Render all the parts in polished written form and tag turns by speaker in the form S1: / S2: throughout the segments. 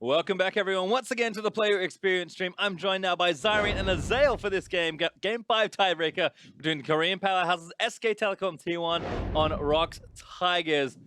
S1: Welcome back, everyone, once again to the Player Experience stream. I'm joined now by Zyrene and Azael for this game. Game 5 tiebreaker between the Korean powerhouses SK Telecom T1 on ROX Tigers.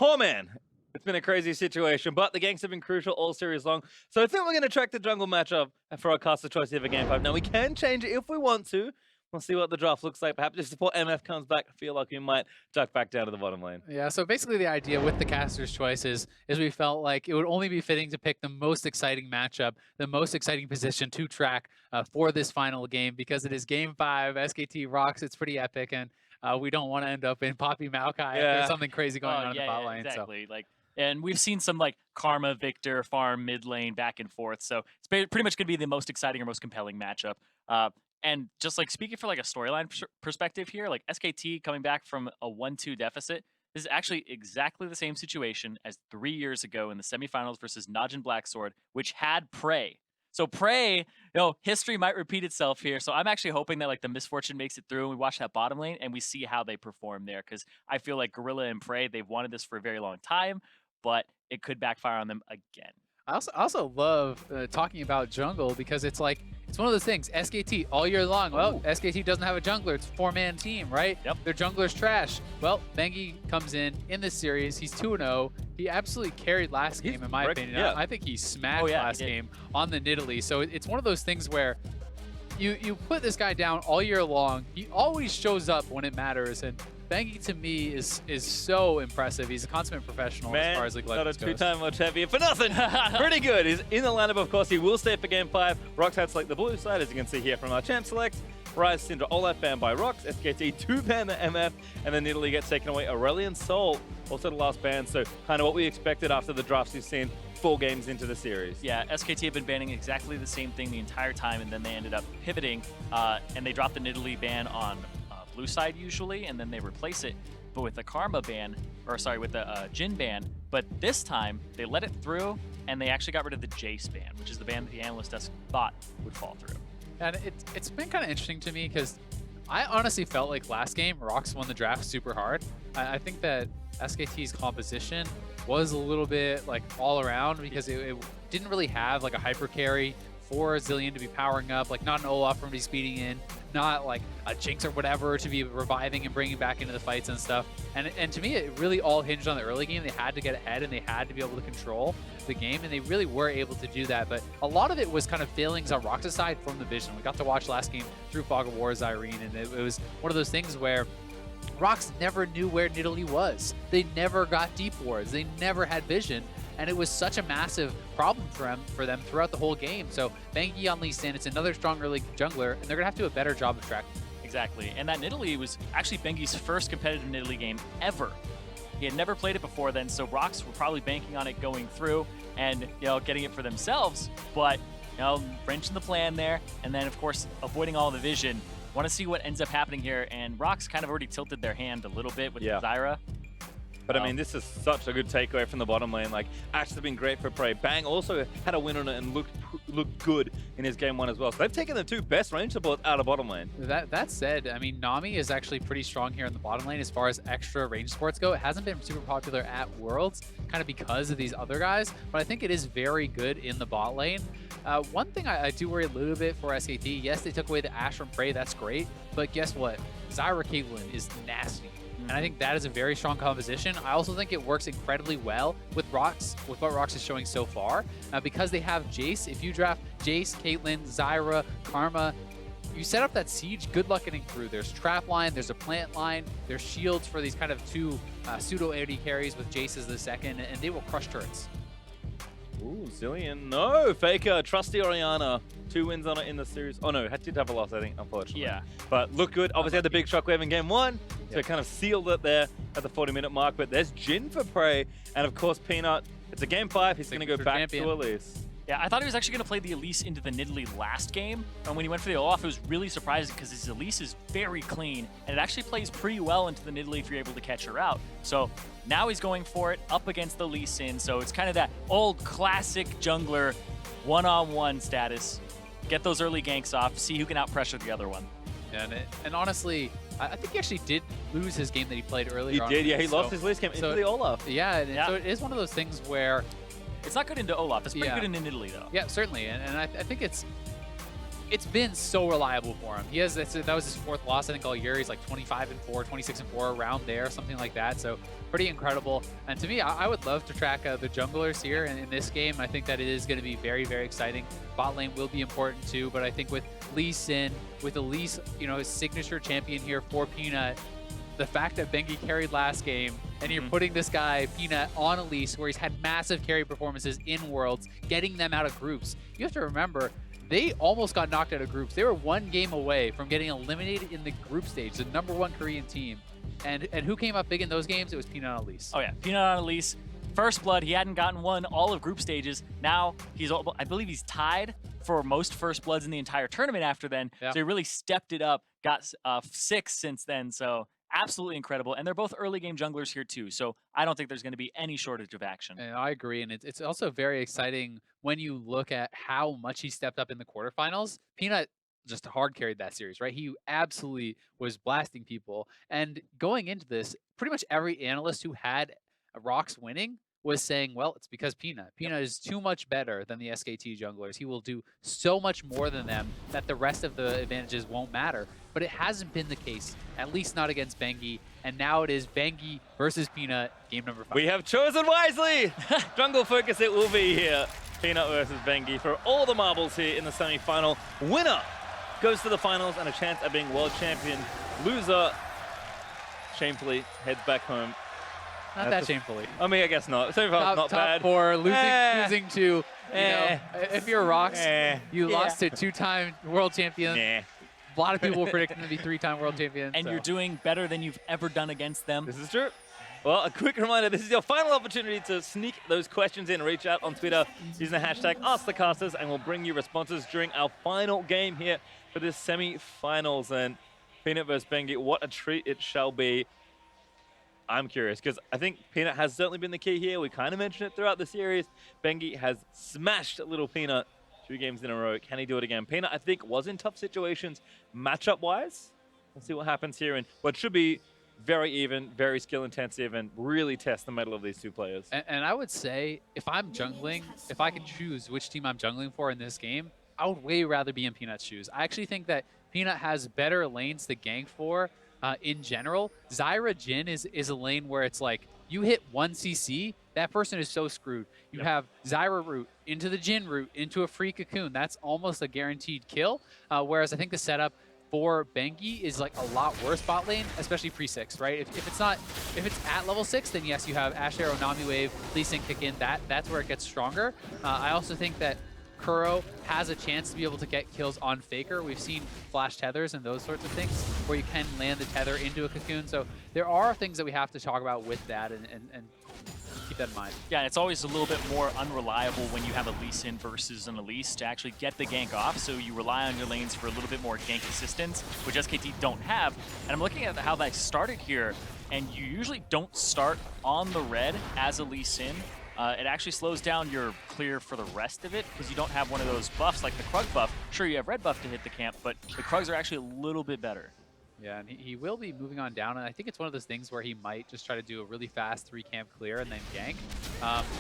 S1: Oh, man. It's been a crazy situation, but the ganks have been crucial all series long. So I think we're going to track the jungle matchup for our caster choice here for Game 5. Now, we can change it if we want to. We'll see what the draft looks like. Perhaps if support MF comes back, I feel like we might duck back down to the bottom lane.
S2: Yeah, so basically the idea with the caster's choices is we felt like it would only be fitting to pick the most exciting matchup, the most exciting position to track for this final game, because it is Game 5, SKT ROX. It's pretty epic, and we don't want to end up in Poppy Maokai if there's something crazy going on in the bot lane.
S3: Exactly. So. And we've seen some Karma, Victor, farm, mid lane, back and forth. So it's pretty much going to be the most exciting or most compelling matchup. And just speaking for a storyline perspective here, SKT coming back from a 1-2 deficit, this is actually exactly the same situation as 3 years ago in the semifinals versus Najin Blacksword, which had Prey. So Prey, history might repeat itself here. So I'm actually hoping that the misfortune makes it through and we watch that bottom lane and we see how they perform there, because I feel like Gorilla and Prey, they've wanted this for a very long time, but it could backfire on them again.
S2: I also love talking about jungle, because it's it's one of those things. SKT all year long. Well, SKT doesn't have a jungler. It's a 4-man team, right?
S3: Yep.
S2: Their jungler's trash. Well, Bengi comes in this series. He's 2-0. He absolutely carried last game, in my opinion.
S1: Yeah.
S2: I think he smashed last game on the Nidalee. So it's one of those things where you put this guy down all year long. He always shows up when it matters, and Bengi to me is so impressive. He's a consummate professional as far as League of Legends goes.
S1: Not a two-time world champion for nothing. Pretty good. He's in the lineup, of course. He will stay for Game 5. ROX had select the blue side, as you can see here from our champ select. Rise, Syndra, Olaf banned by ROX. SKT 2-ban the MF, and then Nidalee gets taken away. Aurelion Sol, also the last ban. So kind of what we expected after the drafts we've seen 4 games into the series.
S3: Yeah, SKT have been banning exactly the same thing the entire time, and then they ended up pivoting, and they dropped the Nidalee ban on blue side usually, and then they replace it but with the Karma ban, or sorry, with the Jhin ban. But this time they let it through, and they actually got rid of the Jace ban, which is the ban that the analyst desk thought would fall through.
S2: And it's been kind of interesting to me, because I honestly felt like last game ROX won the draft super hard. I think that SKT's composition was a little bit all around, because it didn't really have a hyper carry for Zilean to be powering up, not an Olaf from be speeding in, not a Jinx or whatever to be reviving and bringing back into the fights and stuff. And to me, it really all hinged on the early game. They had to get ahead and they had to be able to control the game, and they really were able to do that. But a lot of it was kind of failings on ROX's side from the vision. We got to watch last game through Fog of War, Zyrene, and it was one of those things where ROX never knew where Nidalee was. They never got deep wards. They never had vision. And it was such a massive problem for them throughout the whole game. So Bengi on Lee Sin, it's another strong early jungler, and they're going to have to do a better job of tracking.
S3: Exactly. And that Nidalee was actually Bengi's first competitive Nidalee game ever. He had never played it before then, so ROX were probably banking on it going through and getting it for themselves. But wrenching the plan there, and then of course avoiding all the vision. Want to see what ends up happening here, and ROX kind of already tilted their hand a little bit with Zyra.
S1: But I mean, this is such a good takeaway from the bottom lane. Ash has been great for Prey. Bang also had a win on it and looked good in his Game 1 as well. So they've taken the 2 best range supports out of bottom lane.
S2: That said, I mean, Nami is actually pretty strong here in the bottom lane as far as extra range supports go. It hasn't been super popular at Worlds, kind of because of these other guys, but I think it is very good in the bot lane. One thing I do worry a little bit for SKT, yes, they took away the Ashe from Prey, that's great, but guess what? Zyra Caitlyn is nasty. And I think that is a very strong composition. I also think it works incredibly well with ROX, with what ROX is showing so far. Because they have Jace, if you draft Jace, Caitlyn, Zyra, Karma, you set up that siege, good luck getting through. There's trap line, there's a plant line, there's shields for these kind of 2 pseudo AD carries with Jace as the second, and they will crush turrets.
S1: Ooh, Zilean. No, FLICKR, trusty Orianna. 2 wins on it in the series. Oh no, did have a loss, I think, unfortunately.
S3: Yeah.
S1: But look good. Obviously had the big shockwave in Game 1, so it kind of sealed it there at the 40-minute mark. But there's Jhin for Prey, and of course Peanut. It's a Game 5. He's going to go back to Elise.
S3: Yeah, I thought he was actually going to play the Elise into the Nidalee last game, and when he went for the Olaf, it was really surprising because his Elise is very clean, and it actually plays pretty well into the Nidalee if you're able to catch her out. So now he's going for it up against the Lee Sin, so it's kind of that old classic jungler one-on-one status. Get those early ganks off, see who can out-pressure the other one.
S2: And honestly, I think he actually did lose his game that he played earlier on.
S1: He did, yeah, he lost his last game into the Olaf.
S2: Yeah, so it is one of those things where
S3: It's not good into Olaf. It's pretty
S2: Yeah.
S3: good in Italy, though.
S2: Yeah, certainly, and I think it's been so reliable for him. That was his 4th loss, I think, all year. He's like 25-4, 26-4, around there, something like that. So pretty incredible. And to me, I would love to track the junglers here in this game. I think that it is going to be very, very exciting. Bot lane will be important too, but I think with Lee Sin, with Elise, his signature champion here for Peanut, the fact that Bengi carried last game, and you're putting this guy, Peanut, on Elise, where he's had massive carry performances in Worlds, getting them out of groups. You have to remember, they almost got knocked out of groups. They were 1 game away from getting eliminated in the group stage, the #1 Korean team. And who came up big in those games? It was Peanut on Elise.
S3: Oh, yeah. Peanut on Elise. First blood, he hadn't gotten one all of group stages. Now, I believe he's tied for most first bloods in the entire tournament after then.
S2: Yeah.
S3: So he really stepped it up, got 6 since then. So absolutely incredible. And they're both early game junglers here too. So I don't think there's going to be any shortage of action.
S2: And I agree. And it's also very exciting when you look at how much he stepped up in the quarterfinals. Peanut just hard carried that series, right? He absolutely was blasting people. And going into this, pretty much every analyst who had Rocks winning was saying, well, it's because Peanut. Peanut is too much better than the SKT junglers. He will do so much more than them that the rest of the advantages won't matter. But it hasn't been the case, at least not against Bengi. And now it is Bengi versus Peanut, game number 5.
S1: We have chosen wisely. Jungle focus it will be here. Peanut versus Bengi for all the marbles here in the semi-final. Winner goes to the finals and a chance at being world champion. Loser shamefully heads back home.
S2: Not that shamefully.
S1: I mean, I guess not. So far, not
S2: top
S1: bad.
S2: 4, losing to, if you're Rocks, you
S1: Yeah.
S2: lost to 2-time world champion.
S1: Nah.
S2: A lot of people were predicting to be 3-time world champion.
S3: And
S2: so.
S3: you're doing better than you've ever done against them.
S1: This is true. Well, a quick reminder, this is your final opportunity to sneak those questions in. Reach out on Twitter using the hashtag AskTheCasters, and we'll bring you responses during our final game here for this semi-finals. And Peanut versus Bengi, what a treat it shall be. I'm curious, because I think Peanut has certainly been the key here. We kind of mentioned it throughout the series. Bengi has smashed Little Peanut 2 games in a row. Can he do it again? Peanut, I think, was in tough situations matchup-wise. We'll see what happens here in what should be very even, very skill-intensive, and really test the mettle of these 2 players.
S2: And I would say, if I'm jungling, if I could choose which team I'm jungling for in this game, I would way rather be in Peanut's shoes. I actually think that Peanut has better lanes to gank for in general. Zyra Jhin is a lane where it's like, you hit 1 CC, that person is so screwed. You have Zyra root into the Jhin root into a free cocoon. That's almost a guaranteed kill. Whereas I think the setup for Bengi is like a lot worse bot lane, especially pre-6, right? If it's at level 6, then yes, you have Ashe Arrow, Nami Wave, Lee Sin kick in. That's where it gets stronger. I also think that Kuro has a chance to be able to get kills on FLICKR. We've seen flash tethers and those sorts of things where you can land the tether into a cocoon. So there are things that we have to talk about with that and keep that in mind.
S3: Yeah, it's always a little bit more unreliable when you have a Lee Sin versus an Elise to actually get the gank off, so you rely on your lanes for a little bit more gank assistance, which SKT don't have. And I'm looking at how they started here, and you usually don't start on the red as a Lee Sin. It actually slows down your clear for the rest of it because you don't have one of those buffs like the Krug buff. Sure, you have red buff to hit the camp, but the Krugs are actually a little bit better.
S2: Yeah, and he will be moving on down, and I think it's one of those things where he might just try to do a really fast 3-camp clear and then gank.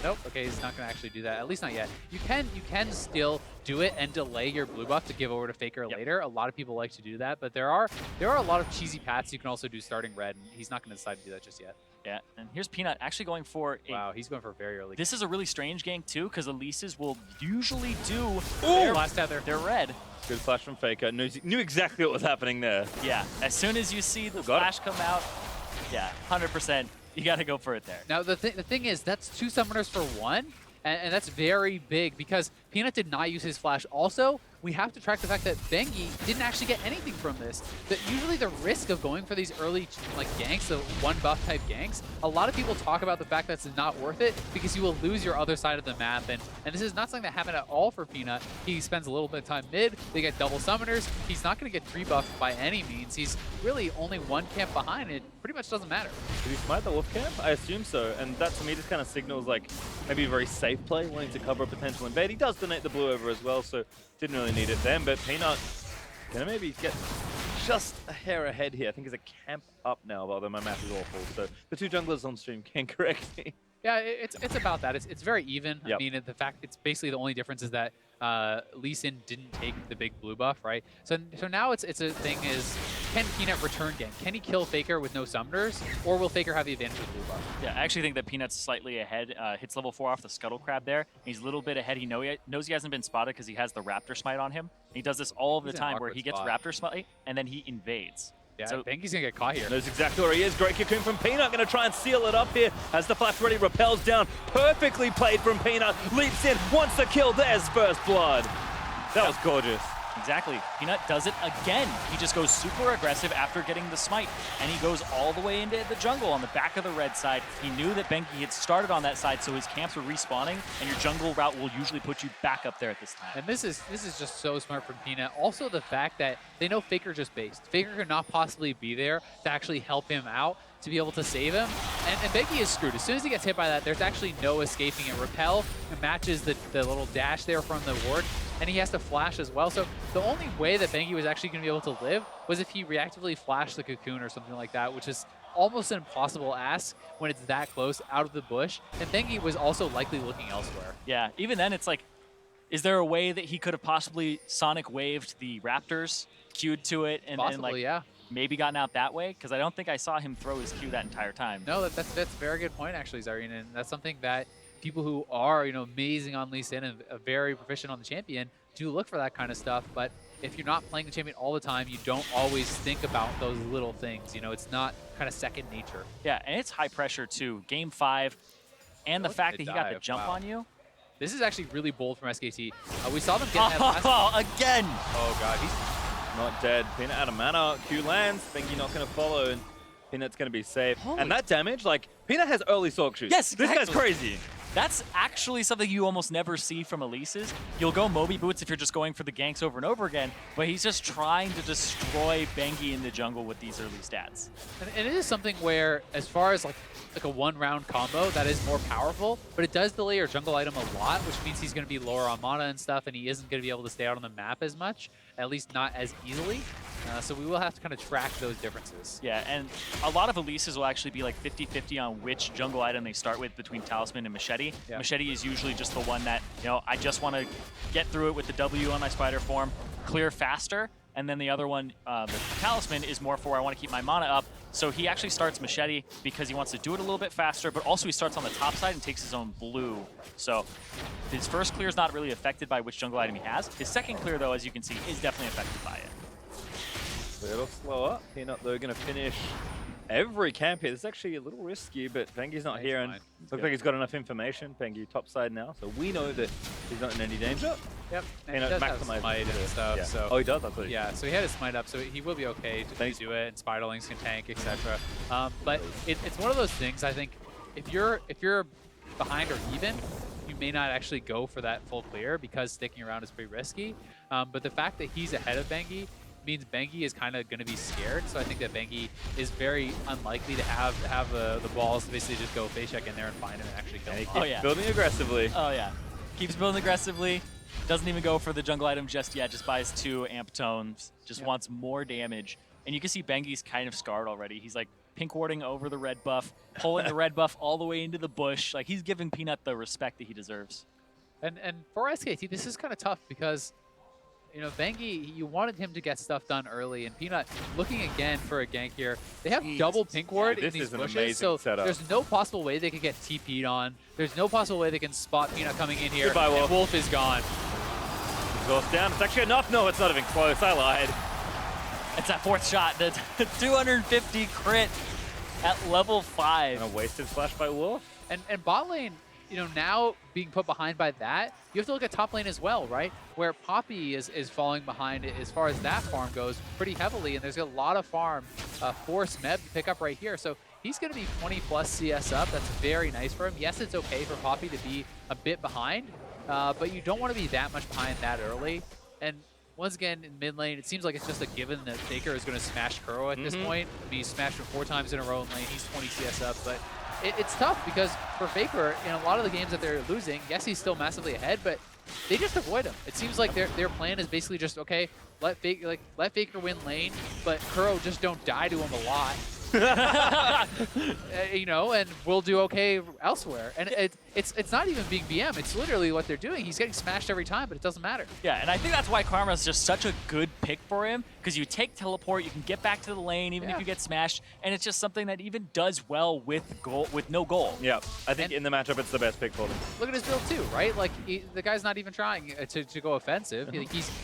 S2: Nope, okay, he's not going to actually do that, at least not yet. You can still do it and delay your blue buff to give over to FLICKR later. A lot of people like to do that, but there are a lot of cheesy paths you can also do starting red, and he's not going to decide to do that just yet.
S3: Yeah, and here's Peanut actually going for a...
S2: Wow, he's going for a very early.
S3: This is a really strange gank too, because Elises will usually do
S2: last tether.
S3: They're red.
S1: Good flash from FLICKR. Knew exactly what was happening there.
S3: Yeah, as soon as you see the flash come out, yeah, 100%, you got to go for it there.
S2: Now, the thing is, that's 2 summoners for 1, and that's very big because Peanut did not use his flash. Also, we have to track the fact that Bengi didn't actually get anything from this. That usually the risk of going for these early ganks, the 1 buff type ganks, a lot of people talk about the fact that it's not worth it because you will lose your other side of the map. And this is not something that happened at all for Peanut. He spends a little bit of time mid, they get double summoners. He's not going to get 3 buffed by any means. He's really only 1 camp behind. It pretty much doesn't matter.
S1: Did he smite the wolf camp? I assume so. And that to me just kind of signals like maybe a very safe play, wanting to cover a potential invade. He does donate the blue over as well, so didn't really need it then. But Peanut gonna maybe get just a hair ahead here. I think he's a camp up now, although my math is awful. So the 2 junglers on stream can correct me.
S2: Yeah, it's about that. It's very even.
S1: Yep.
S2: I mean, the fact it's basically the only difference is that Lee Sin didn't take the big blue buff, right? So now it's a thing is, can Peanut return game? Can he kill Faker with no summoners, or will Faker have the advantage with blue buff?
S3: Yeah, I actually think that Peanut's slightly ahead. Hits level 4 off the Scuttle Crab there. He's a little bit ahead. He knows he hasn't been spotted because he has the Raptor Smite on him. And he does this all of the
S2: He's in an
S3: time where
S2: awkward
S3: he gets
S2: spot.
S3: Raptor Smite and then he invades.
S2: Yeah,
S3: So
S2: Bengi's gonna get caught here.
S1: Knows exactly where he is. Great cocoon from Peanut. Going to try and seal it up here as the flash ready repels down. Perfectly played from Peanut. Leaps in, wants to kill. There's first blood. That was gorgeous.
S3: exactly. Peanut does it again. He just goes super aggressive after getting the smite, and he goes all the way into the jungle on the back of the red side. He knew that Bengi had started on that side, so his camps were respawning, and your jungle route will usually put you back up there at this time.
S2: And this is just so smart from Peanut. Also the fact that they know Faker just based. Faker could not possibly be there to actually help him out, to be able to save him. And Bengi is screwed. As soon as he gets hit by that, there's actually no escaping it. Repel matches the little dash there from the ward, and he has to flash as well. So the only way that Bengi was actually going to be able to live was if he reactively flashed the cocoon or something like that, which is almost an impossible ask when it's that close out of the bush. And Bengi was also likely looking elsewhere.
S3: Yeah, even then it's like, is there a way that he could have possibly Sonic waved the Raptors, queued to it, and
S2: Possibly,
S3: like
S2: yeah.
S3: maybe gotten out that way? Because I don't think I saw him throw his Q that entire time.
S2: No, that's a very good point, actually, Zareen. And that's something that people who are, amazing on Lee Sin and very proficient on the champion do look for that kind of stuff. But if you're not playing the champion all the time, you don't always think about those little things. It's not kind of second nature.
S3: Yeah, and it's high pressure too. Game 5, and the
S2: Look
S3: fact
S2: at
S3: that
S2: the
S3: he got the
S2: dive,
S3: jump
S2: wow.
S3: on you.
S2: This is actually really bold from SKT. We saw them get that last.
S3: Oh, again!
S2: Oh, God. He's
S1: Not dead. Peanut out of mana. Q lands. Bengi not going to follow, and Peanut's going to be safe.
S3: Holy-
S1: And that damage, like, Peanut has early Sork Shoes.
S3: Yes,
S1: This guy's
S3: exactly.
S1: crazy.
S3: That's actually something you almost never see from Elise's. You'll go Moby Boots if you're just going for the ganks over and over again, but he's just trying to destroy Bengi in the jungle with these early stats.
S2: And it is something where, as far as like a one-round combo, that is more powerful, but it does delay your jungle item a lot, which means he's going to be lower on mana and stuff, and he isn't going to be able to stay out on the map as much, at least not as easily. So we will have to kind of track those differences.
S3: Yeah, and a lot of Elise's will actually be like 50-50 on which jungle item they start with between Talisman and Machete.
S2: Yeah.
S3: Machete is usually just the one that, I just want to get through it with the W on my spider form, clear faster, and then the other one, the Talisman, is more for I want to keep my mana up. So he actually starts Machete because he wants to do it a little bit faster, but also he starts on the top side and takes his own blue. So his first clear is not really affected by which jungle item he has. His second clear, though, as you can see, is definitely affected by it.
S1: A little slow up. Peanut, though, going to finish every camp here. This is actually a little risky, but Bengi's not
S2: He's
S1: here, and
S2: fine. He's
S1: looks
S2: good.
S1: like he's got enough information. Bengi top side now, so we know that he's not in any danger.
S2: Yep. And
S1: Peanut
S2: he does have
S1: maximizes
S2: smite and
S1: it.
S2: stuff,
S1: Yeah.
S2: so...
S1: Oh, he does? I thought he
S2: Yeah, so he had his smite up, so he will be okay to
S1: Thanks.
S2: do it, and Spiderlings can tank, etc. But it's one of those things, I think, if you're behind or even, you may not actually go for that full clear because sticking around is pretty risky. But the fact that he's ahead of Bengi means Bengi is kind of going to be scared, so I think that Bengi is very unlikely to have the balls to basically just go face check in there and find him and actually kill
S1: And he
S2: him.
S1: keeps
S3: Oh, yeah.
S1: building aggressively.
S3: Oh, yeah. Keeps building aggressively. Doesn't even go for the jungle item just yet. Just buys 2 amp tones. Just wants more damage. And you can see Bengi's kind of scarred already. He's like pink warding over the red buff, pulling the red buff all the way into the bush. Like he's giving Peanut the respect that he deserves.
S2: And for SKT, this is kind of tough because, Bengi, you wanted him to get stuff done early, and Peanut looking again for a gank here. They have
S3: Jesus.
S2: double pink ward
S1: Yeah,
S2: in
S1: this
S2: these
S1: is an
S2: bushes,
S1: amazing
S2: so
S1: setup.
S2: there's no possible way they could get TP'd on. There's no possible way they can spot Peanut coming in here.
S1: Goodbye,
S2: and
S1: Wolf.
S2: Wolf is gone.
S1: Exhaust down. It's actually enough. No, it's not even close. I lied.
S3: It's that 4th shot. The 250 crit at level 5.
S1: And a wasted flash by Wolf.
S2: And bot lane, now being put behind by that, you have to look at top lane as well, right? Where Poppy is falling behind it as far as that farm goes pretty heavily, and there's a lot of farm for Smeb to pick up right here. So he's going to be 20 plus CS up. That's very nice for him. Yes, it's okay for Poppy to be a bit behind, but you don't want to be that much behind that early. And once again, in mid lane, it seems like it's just a given that Faker is going to smash Kuro at this point. I mean, he's smashed him 4 times in a row in lane. He's 20 CS up, but it's tough because for Faker, in a lot of the games that they're losing, yes, he's still massively ahead, but they just avoid him. It seems like their plan is basically just, okay, let Faker win lane, but Kuro just don't die to him a lot. you know, and we'll do okay elsewhere. And it's not even being BM. It's literally what they're doing. He's getting smashed every time, but it doesn't matter.
S3: Yeah, and I think that's why Karma is just such a good pick for him, because you take teleport, you can get back to the lane even if you get smashed, and it's just something that even does well with no goal.
S1: Yeah, I think in the matchup it's the best pick for them.
S2: Look at his build too, right? Like the guy's not even trying to go offensive.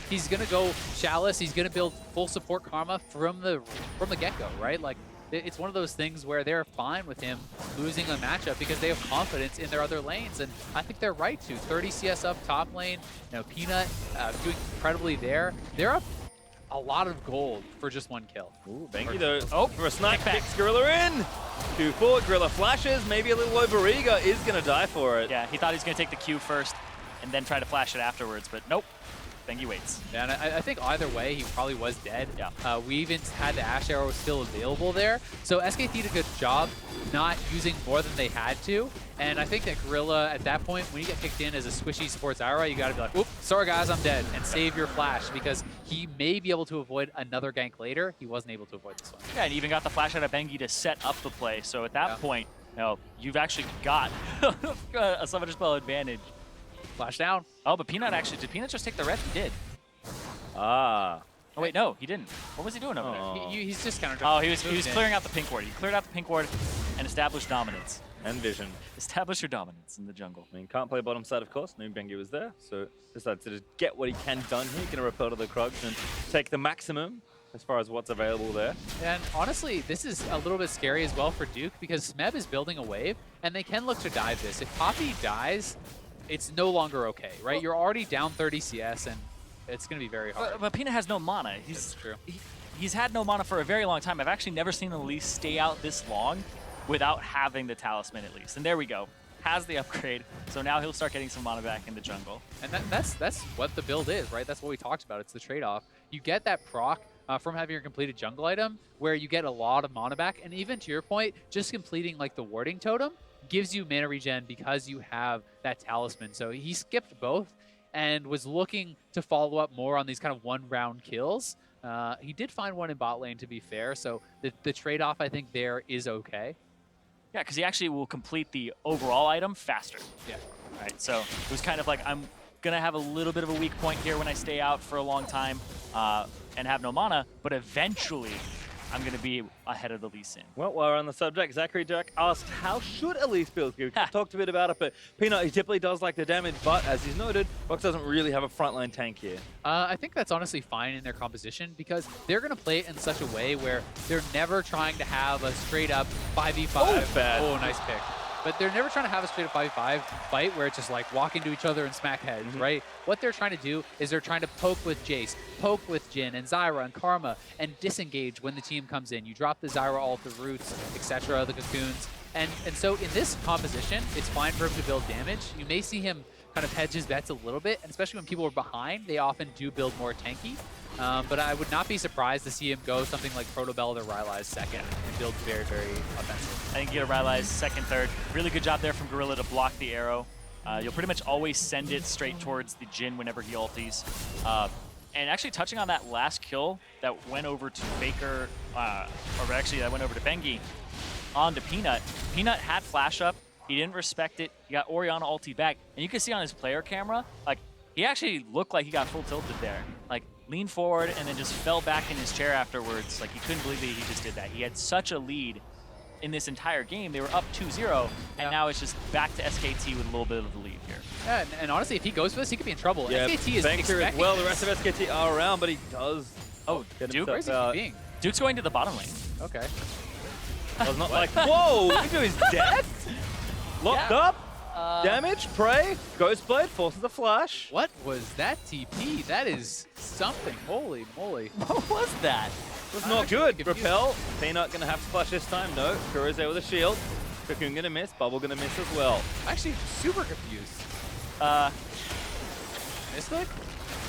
S2: He's gonna go Chalice. He's gonna build full support Karma from the get-go, right? Like it's one of those things where they're fine with him losing a matchup because they have confidence in their other lanes, and I think they're right to. 30 CS up top lane. You know, Peanut doing incredibly there. They're up a lot of gold for just one kill.
S1: Ooh, Bengi though. Oh, for a snipe, picks Gorilla in. 2 forward, Gorilla flashes, maybe a little over-eager, is going to die for it.
S3: Yeah, he thought he was going to take the Q first and then try to flash it afterwards, but nope. Bengi waits.
S2: Yeah, and I think either way, he probably was dead.
S3: Yeah.
S2: We even had the Ash Arrow still available there. So SKT did a good job not using more than they had to. And I think that Gorilla, at that point, when you get kicked in as a squishy support Zyra, you got to be like, oops, sorry guys, I'm dead, and save your flash, because he may be able to avoid another gank later. He wasn't able to avoid this one.
S3: Yeah, and even got the flash out of Bengi to set up the play. So at that point, you know, you've actually got a Summoner Spell advantage.
S2: Flash down.
S3: Oh, but Peanut actually, did Peanut just take the red? He did.
S1: Ah.
S3: Oh wait, no, he didn't. What was he doing over there?
S2: He's just counter.
S3: Oh, he was clearing out the pink ward. He cleared out the pink ward and established dominance.
S1: And vision.
S3: Establish your dominance in the jungle.
S1: I mean, can't play bottom side, of course. Knew Bengi was there, so decides to just get what he can done here. He's going to repel to the Krugs and take the maximum as far as what's available there.
S2: And honestly, this is a little bit scary as well for Duke, because Smeb is building a wave, and they can look to dive this. If Poppy dies, it's no longer okay, right?
S3: Well,
S2: you're already down 30 CS, and it's going to be very hard.
S3: But Peanut has no mana.
S2: That's true.
S3: He's had no mana for a very long time. I've actually never seen Elise stay out this long without having the talisman at least. And there we go. Has the upgrade, so now he'll start getting some mana back in the jungle.
S2: And that's what the build is, right? That's what we talked about. It's the trade-off. You get that proc from having your completed jungle item, where you get a lot of mana back, and even to your point, just completing like the warding totem gives you mana regen because you have that talisman. So he skipped both and was looking to follow up more on these kind of one-round kills. He did find one in bot lane, to be fair, so the trade-off, I think, there is okay.
S3: Yeah, because he actually will complete the overall item faster.
S2: Yeah.
S3: Right, so it was kind of like, I'm going to have a little bit of a weak point here when I stay out for a long time and have no mana, but eventually I'm going to be ahead of the Lee Sin.
S1: Well, while we're on the subject, Zachary Jack asked, how should Elise build? We talked a bit about it, but Peanut, he typically does like the damage, but as he's noted, Rox doesn't really have a frontline tank here.
S2: I think that's honestly fine in their composition, because they're going to play it in such a way where they're never trying to have a straight-up 5v5.
S1: Oh, bad.
S2: Oh, nice pick. But they're never trying to have a straight-up 5v5 fight where it's just like walk into each other and smack heads, right? What they're trying to do is they're trying to poke with Jace, poke with Jhin and Zyra and Karma, and disengage when the team comes in. You drop the Zyra ult, the roots, etc., the cocoons. And so in this composition, it's fine for him to build damage. You may see him kind of hedge his bets a little bit, and especially when people are behind, they often do build more tanky. But I would not be surprised to see him go something like Protobell or Rylai's second and build very, very offensive.
S3: I think you get a Rylai's second, third. Really good job there from Gorilla to block the arrow. You'll pretty much always send it straight towards the Jhin whenever he ulties. And actually touching on that last kill that went over to FLICKR, or actually that went over to Bengi, onto Peanut. Peanut had flash up. He didn't respect it. He got Orianna ulti back. And you can see on his player camera, like, he actually looked like he got full tilted there. Like, leaned forward and then just fell back in his chair afterwards. Like, he couldn't believe that he just did that. He had such a lead in this entire game. They were up 2-0, and now it's just back to SKT with a little bit of the lead here.
S2: Yeah, and honestly, if he goes for this, he could be in trouble.
S1: Yeah,
S2: SKT is
S1: Banker as
S2: expecting
S1: well. The rest of SKT are around, but he does.
S3: Oh,
S1: get
S3: Duke?
S2: Where's he being?
S3: Duke's going to the bottom lane.
S2: Okay.
S1: I was not like, whoa, look at his death. Locked up. Damage, Prey, Ghostblade, forces a flash.
S2: What was that TP? That is something. Holy moly.
S3: What was that?
S1: It was not good. Repel. Peanut going to have to flash this time. No. Kuro's there with a shield. Cocoon going to miss. Bubble going to miss as well.
S2: I'm actually super confused. Misclick?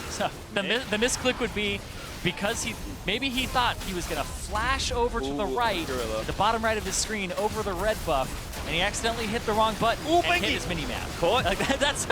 S3: So the misclick would be because maybe he thought he was going to flash over to the right,
S1: Gorilla.
S3: the bottom right of his screen over the red buff, and he accidentally hit the wrong button and hit his mini-map.
S1: Caught.
S3: Like that's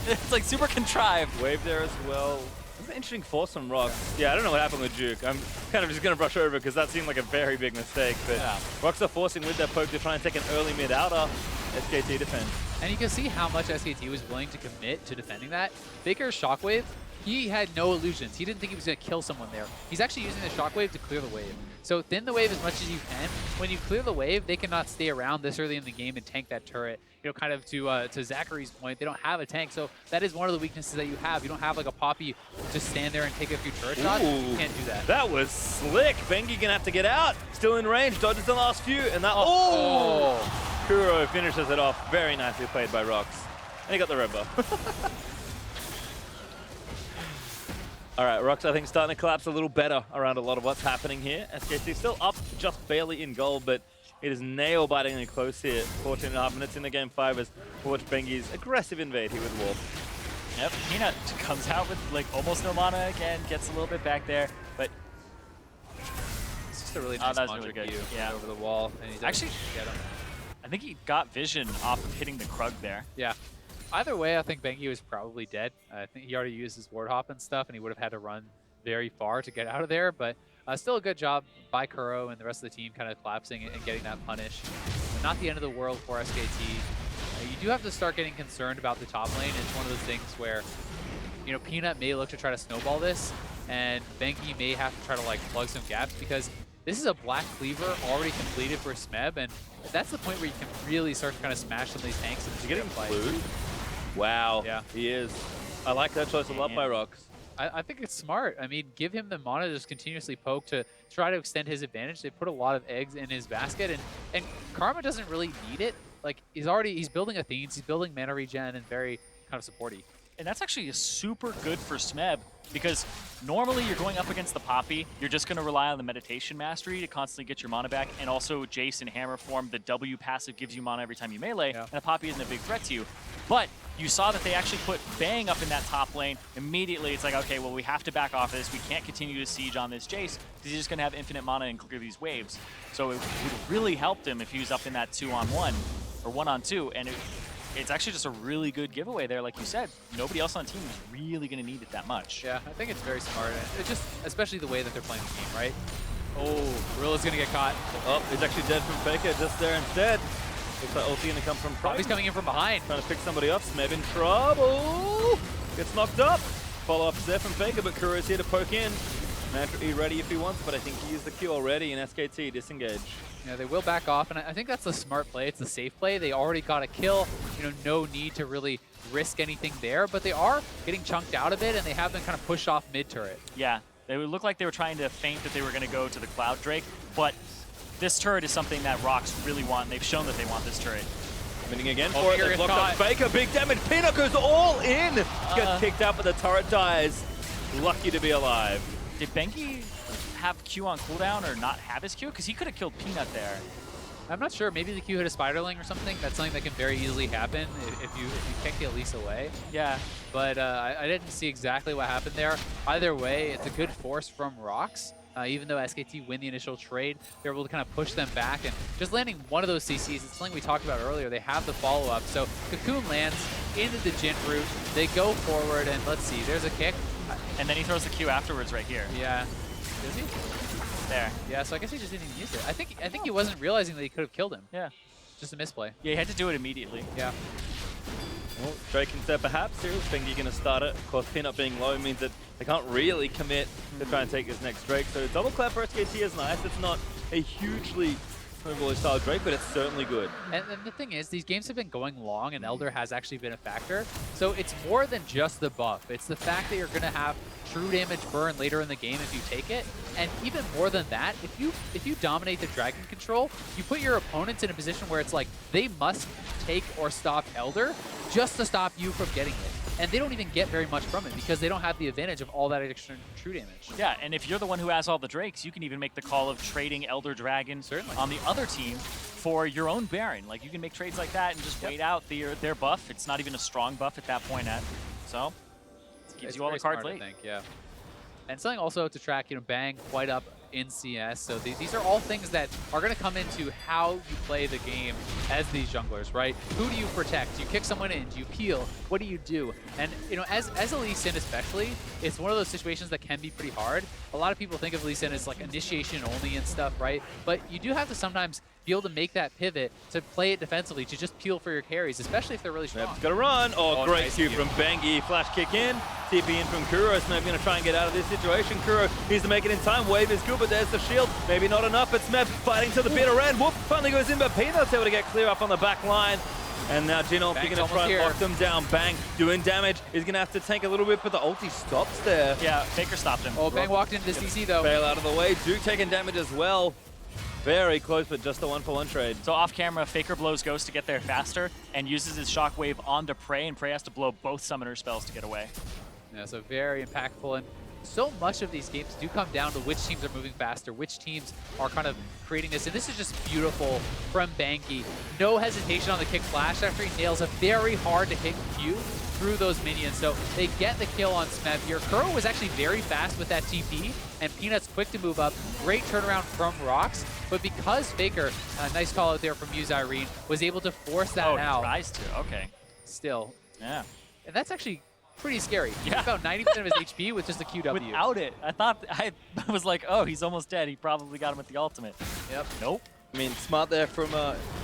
S3: it's like super contrived.
S1: Wave there as well. It's an interesting force from Rox. Yeah, I don't know what happened with Juke. I'm kind of just going to brush over because that seemed like a very big mistake. But Rox are forcing with their poke to try and take an early mid outer. SKT defend.
S2: And you can see how much SKT was willing to commit to defending that. FLICKR's Shockwave, he had no illusions. He didn't think he was going to kill someone there. He's actually using the Shockwave to clear the wave. So thin the wave as much as you can. When you clear the wave, they cannot stay around this early in the game and tank that turret. You know, kind of to Zachary's point, they don't have a tank. So that is one of the weaknesses that you have. You don't have like a Poppy just stand there and take a few turret shots. You can't do that.
S1: That was slick. Bengi gonna have to get out. Still in range, dodges the last few, and that Kuro finishes it off. Very nicely played by Rox. And he got the red buff. All right, Rox, I think, starting to collapse a little better around a lot of what's happening here. SKT still up just barely in gold, but it is nail-bitingly close here. 14.5 minutes in the game 5 as we watch Bengi's aggressive invade here with Wolf.
S3: Yep, Peanut comes out with like almost no mana again, gets a little bit back there, but
S2: It's just a really nice
S3: that was really good. Yeah,
S2: over the wall. And he's
S3: actually
S2: get him.
S3: I think he got vision off of hitting the Krug there.
S2: Yeah. Either way, I think Bengi was probably dead. I think he already used his ward hop and stuff, and he would have had to run very far to get out of there. But still a good job by Kuro and the rest of the team kind of collapsing and getting that punish. But not the end of the world for SKT. You do have to start getting concerned about the top lane. It's one of those things where, you know, Peanut may look to try to snowball this, and Bengi may have to try to like plug some gaps because this is a Black Cleaver already completed for Smeb, and that's the point where you can really start to kind of smash some of these tanks.
S1: Is he getting flued? Wow,
S2: yeah,
S1: he is. I like that choice a lot by Rox.
S2: I think it's smart. I mean, give him the mana to just continuously poke to try to extend his advantage. They put a lot of eggs in his basket, and Karma doesn't really need it. Like, he's building Athenes, he's building mana regen, and very kind of supporty.
S3: And that's actually super good for Smeb because normally you're going up against the Poppy. You're just going to rely on the Meditation Mastery to constantly get your mana back. And also Jace in Hammer form, the W passive gives you mana every time you melee. And the Poppy isn't a big threat to you. But you saw that they actually put Bang up in that top lane. Immediately it's like, okay, well, we have to back off of this. We can't continue to siege on this Jace because he's just going to have infinite mana and clear these waves. So it would really helped him if he was up in that 2-on-1 or 1-on-2. And it's actually just a really good giveaway there, like you said. Nobody else on the team is really going to need it that much.
S2: Yeah, I think it's very smart. It's just, especially the way that they're playing the game, right? Oh, Gorilla's going to get caught.
S1: Oh, he's actually dead from FLICKR, just there instead. Looks like ulti going to come from
S2: Poppy's coming in from behind.
S1: Trying to pick somebody up. Smeb in trouble. Gets knocked up. Follow-up there from FLICKR, but Kuro's here to poke in. Mantra E ready if he wants, but I think he used the Q already, and SKT disengage.
S2: Yeah, they will back off, and I think that's the smart play. It's the safe play. They already got a kill. You know, no need to really risk anything there, but they are getting chunked out a bit, and they have been kind of pushed off mid-turret.
S3: Yeah, they would look like they were trying to feint that they were going to go to the Cloud Drake, but this turret is something that Rox really want, and they've shown that they want this turret.
S1: Winning again for it. They blocked up FLICKR. Big damage. Peanut goes all in. Gets kicked out, but the turret dies. Lucky to be alive.
S3: Did Bengi have Q on cooldown or not have his Q? Because he could have killed Peanut there.
S2: I'm not sure. Maybe the Q hit a Spiderling or something. That's something that can very easily happen if you kick the Elise away.
S3: Yeah.
S2: But I didn't see exactly what happened there. Either way, it's a good force from Rox. Even though SKT win the initial trade, they're able to kind of push them back. And just landing one of those CCs, it's something we talked about earlier. They have the follow-up. So Cocoon lands into the Jhin route. They go forward, and let's see. There's a kick.
S3: And then he throws the Q afterwards right here.
S2: Yeah. Does he?
S3: There.
S2: Yeah, so I guess he just didn't even use it. I think he wasn't realizing that he could have killed him.
S3: Yeah.
S2: Just a misplay.
S3: Yeah, he had to do it immediately.
S2: Yeah.
S1: Well, Drake instead perhaps. Here is Bengi going to start it. Of course, Peanut being low means that they can't really commit to try and take this next Drake. So double clap for SKT is nice. It's not a hugely snowball style Drake, but it's certainly good.
S2: And the thing is, these games have been going long, and Elder has actually been a factor. So it's more than just the buff. It's the fact that you're going to have true damage burn later in the game if you take it. And even more than that, if you dominate the dragon control, you put your opponents in a position where it's like they must take or stop Elder just to stop you from getting it. And they don't even get very much from it because they don't have the advantage of all that extra true damage.
S3: Yeah, and if you're the one who has all the Drakes, you can even make the call of trading Elder Dragon on the other team for your own Baron. Like, you can make trades like that and just wait out their buff. It's not even a strong buff at that point. So, it gives you all the cards late.
S2: I think, yeah. And something also to track, you know, Bang quite up in CS. So these are all things that are going to come into how you play the game as these junglers, right? Who do you protect? Do you kick someone in? Do you peel? What do you do? And, you know, as a Lee Sin especially, it's one of those situations that can be pretty hard. A lot of people think of Lee Sin as like initiation only and stuff, right? But you do have to sometimes be able to make that pivot to play it defensively, to just peel for your carries, especially if they're really strong.
S1: Smeb's got to run. Oh, great
S2: nice
S1: cue from Bengi. Flash kick in. TP in from Kuro. Smeb going to try and get out of this situation. Kuro needs to make it in time. Wave is good, but there's the shield. Maybe not enough, but Smeb fighting to the bitter end. Whoop, finally goes in, but Peanut's able to get clear up on the back line. And now Jinov going to try and lock them down. Bang, doing damage. He's going to have to tank a little bit, but the ulti stops there.
S3: Yeah, FLICKR stopped him.
S2: Oh, Bang walked into the CC though.
S1: Fail out of the way. Duke taking damage as well. Very close, but just a 1-for-1 trade.
S3: So off camera, FLICKR blows Ghost to get there faster and uses his shockwave onto Prey, and Prey has to blow both summoner spells to get away.
S2: Yeah, so very impactful. And so much of these games do come down to which teams are moving faster, which teams are kind of creating this. And this is just beautiful from Banky. No hesitation on the kick flash after he nails a very hard to hit Q through those minions. So they get the kill on Smeb here. Kuro was actually very fast with that TP, and Peanut's quick to move up. Great turnaround from Rocks. But because FLICKR, nice call out there from you, Irene, was able to force that out.
S3: Oh, tries to. Okay.
S2: Still.
S3: Yeah.
S2: And that's actually pretty scary.
S3: Yeah.
S2: About 90% of his HP with just a QW.
S3: Without it. I was like, oh, he's almost dead. He probably got him with the ultimate.
S2: Yep.
S3: Nope.
S1: I mean, smart there from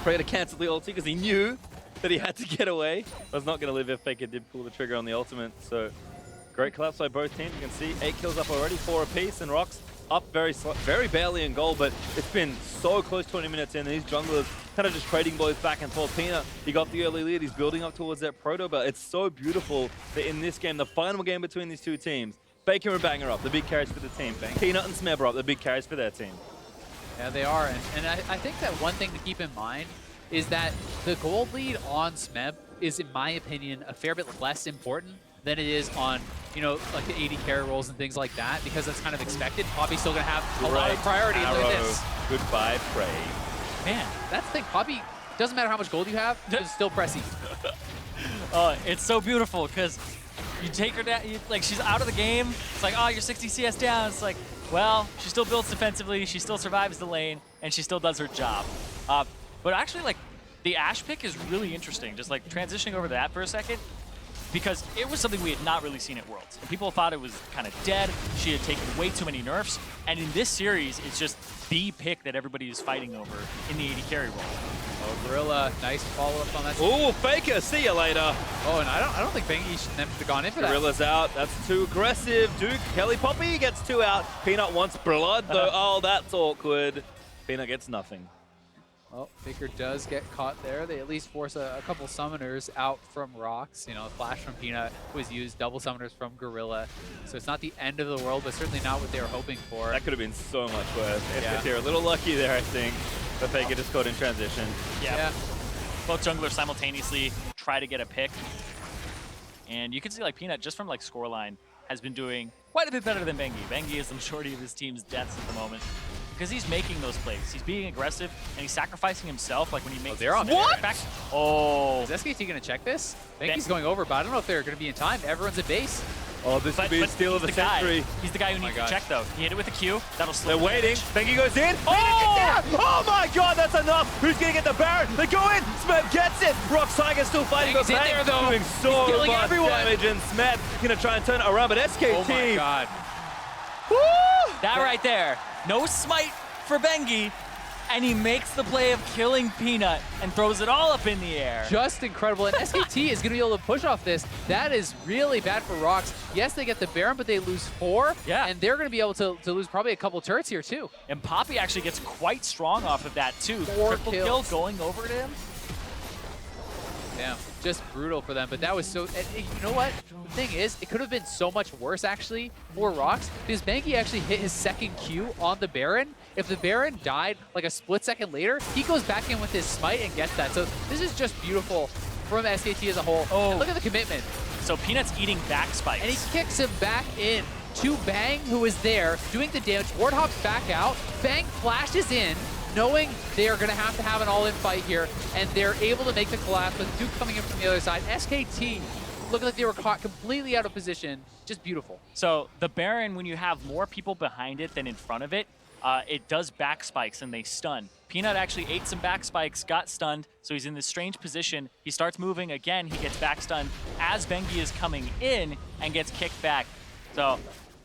S1: Prey to cancel the ulti because he knew that he had to get away. I was not going to live if FLICKR did pull the trigger on the ultimate. So great collapse by both teams. You can see 8 kills up already, 4 apiece, and Rocks up very barely in goal, but it's been so close 20 minutes in. These junglers kind of just trading blows back and forth. Peanut, he got the early lead. He's building up towards that proto belt. It's so beautiful that in this game, the final game between these two teams, Baker and Banger up, the big carries for the team. Peanut and Smeb are up, the big carries for their team.
S2: Yeah, they are. And I think that one thing to keep in mind is that the gold lead on Smeb is, in my opinion, a fair bit less important than it is on, you know, like the 80 carry rolls and things like that, because that's kind of expected. Poppy's still going to have a lot of priority in this.
S1: Goodbye, Prey.
S2: Man, that's the thing. Poppy, doesn't matter how much gold you have, it's still pressy.
S3: It's so beautiful because you take her down, like she's out of the game. It's like, oh, you're 60 CS down. It's like, well, she still builds defensively. She still survives the lane, and she still does her job. But actually, like, the Ashe pick is really interesting. Just like transitioning over to that for a second, because it was something we had not really seen at Worlds. And people thought it was kind of dead. She had taken way too many nerfs. And in this series, it's just the pick that everybody is fighting over in the 80 carry role.
S2: Oh, Gorilla, nice follow-up on that.
S1: Ooh, Faker, see you later.
S2: Oh, and I don't think Bengi should have gone in for that.
S1: Gorilla's out. That's too aggressive. Duke, Kelly Poppy gets 2 out. Peanut wants blood, though. Oh, that's awkward. Peanut gets nothing.
S2: Well, FLICKR does get caught there. They at least force a couple summoners out from Rocks. You know, the flash from Peanut was used, double summoners from Gorilla. So it's not the end of the world, but certainly not what they were hoping for.
S1: That could have been so much worse.
S2: Yeah.
S1: They're a little lucky there, I think. But Faker just caught in transition.
S3: Yeah. Both junglers simultaneously try to get a pick. And you can see, like, Peanut, just from, like, scoreline, has been doing quite a bit better than Bengi. Bengi is the majority of his team's deaths at the moment, because he's making those plays. He's being aggressive, and he's sacrificing himself, like when he makes...
S2: Oh, they're on
S3: what? Back. Oh.
S2: Is SKT going to check this? Bengi's going over, but I don't know if they're going to be in time. Everyone's at base.
S1: Oh, this could be a steal of the century.
S3: He's the guy who needs to check, though. He hit it with a Q. That'll slow.
S1: They're waiting. Bengi goes in. Oh! Oh my god, that's enough. Who's going to get the Baron? They go in. Smeb gets it. Rock Tiger still fighting, but
S2: Bengi's in there, though.
S1: doing so much
S2: everyone.
S1: damage, and Smeb going to try and turn it around, but SKT...
S2: Oh my god.
S1: Woo!
S3: That right there. No smite for Bengi, and he makes the play of killing Peanut and throws it all up in the air.
S2: Just incredible. And SKT is going to be able to push off this. That is really bad for Rocks. Yes, they get the Baron, but they lose 4.
S3: Yeah.
S2: And they're going to be able to lose probably a couple turrets here, too.
S3: And Poppy actually gets quite strong off of that, too.
S2: 4
S3: Triple
S2: kills.
S3: kill going over to him.
S2: Damn, just brutal for them. But that was so... And you know what? The thing is, it could have been so much worse, actually, for Rocks, because Bengi actually hit his second Q on the Baron. If the Baron died like a split second later, he goes back in with his smite and gets that. So this is just beautiful from SKT as a whole.
S3: Oh.
S2: And look at the commitment.
S3: So Peanut's eating back spikes.
S2: And he kicks him back in to Bang, who is there doing the damage. Ward hops back out. Bang flashes in, knowing they are going to have an all-in fight here, and they're able to make the collapse with Duke coming in from the other side. SKT looked like they were caught completely out of position. Just beautiful.
S3: So the Baron, when you have more people behind it than in front of it, it does back spikes and they stun. Peanut actually ate some back spikes, got stunned, so he's in this strange position. He starts moving again, he gets back stunned as Bengi is coming in and gets kicked back. So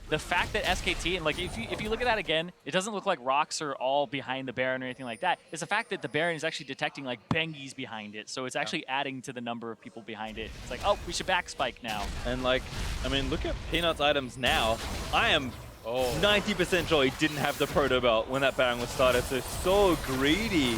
S3: the fact that SKT, and like if you look at that again, it doesn't look like rocks are all behind the Baron or anything like that. It's the fact that the Baron is actually detecting like Bengi's behind it. So it's actually adding to the number of people behind it. It's like, oh, we should back spike now.
S1: And like, I mean, look at Peanut's items now. I am 90% sure he didn't have the proto belt when that Baron was started. So greedy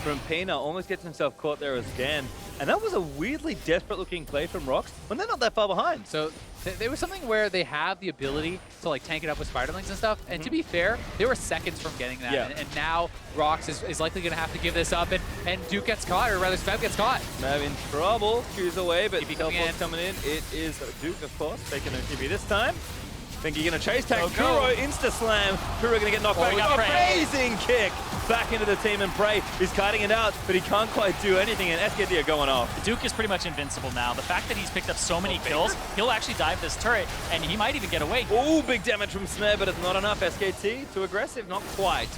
S1: from Peanut. Almost gets himself caught there again. And that was a weirdly desperate looking play from Rox when they're not that far behind.
S2: So there was something where they have the ability to like tank it up with Spiderlings and stuff. And to be fair, they were seconds from getting that.
S1: Yeah.
S2: And now Rox is likely going to have to give this up. And Duke gets caught, or rather Smeb gets caught.
S1: Smeb in trouble. Q's away, but teleport's
S2: coming
S1: coming in. It is Duke, of course, taking a TB this time. Think you're going to chase tag.
S3: Go.
S1: Kuro insta-slam. Kuro going to get knocked back.
S3: we got Prey.
S1: Amazing kick back into the team, and Prey is kiting it out, but he can't quite do anything, and SKT are going off.
S3: Duke is pretty much invincible now. The fact that he's picked up so many kills, he'll actually dive this turret, and he might even get away.
S1: Oh, big damage from Smeb, but it's not enough. SKT, too aggressive, not quite.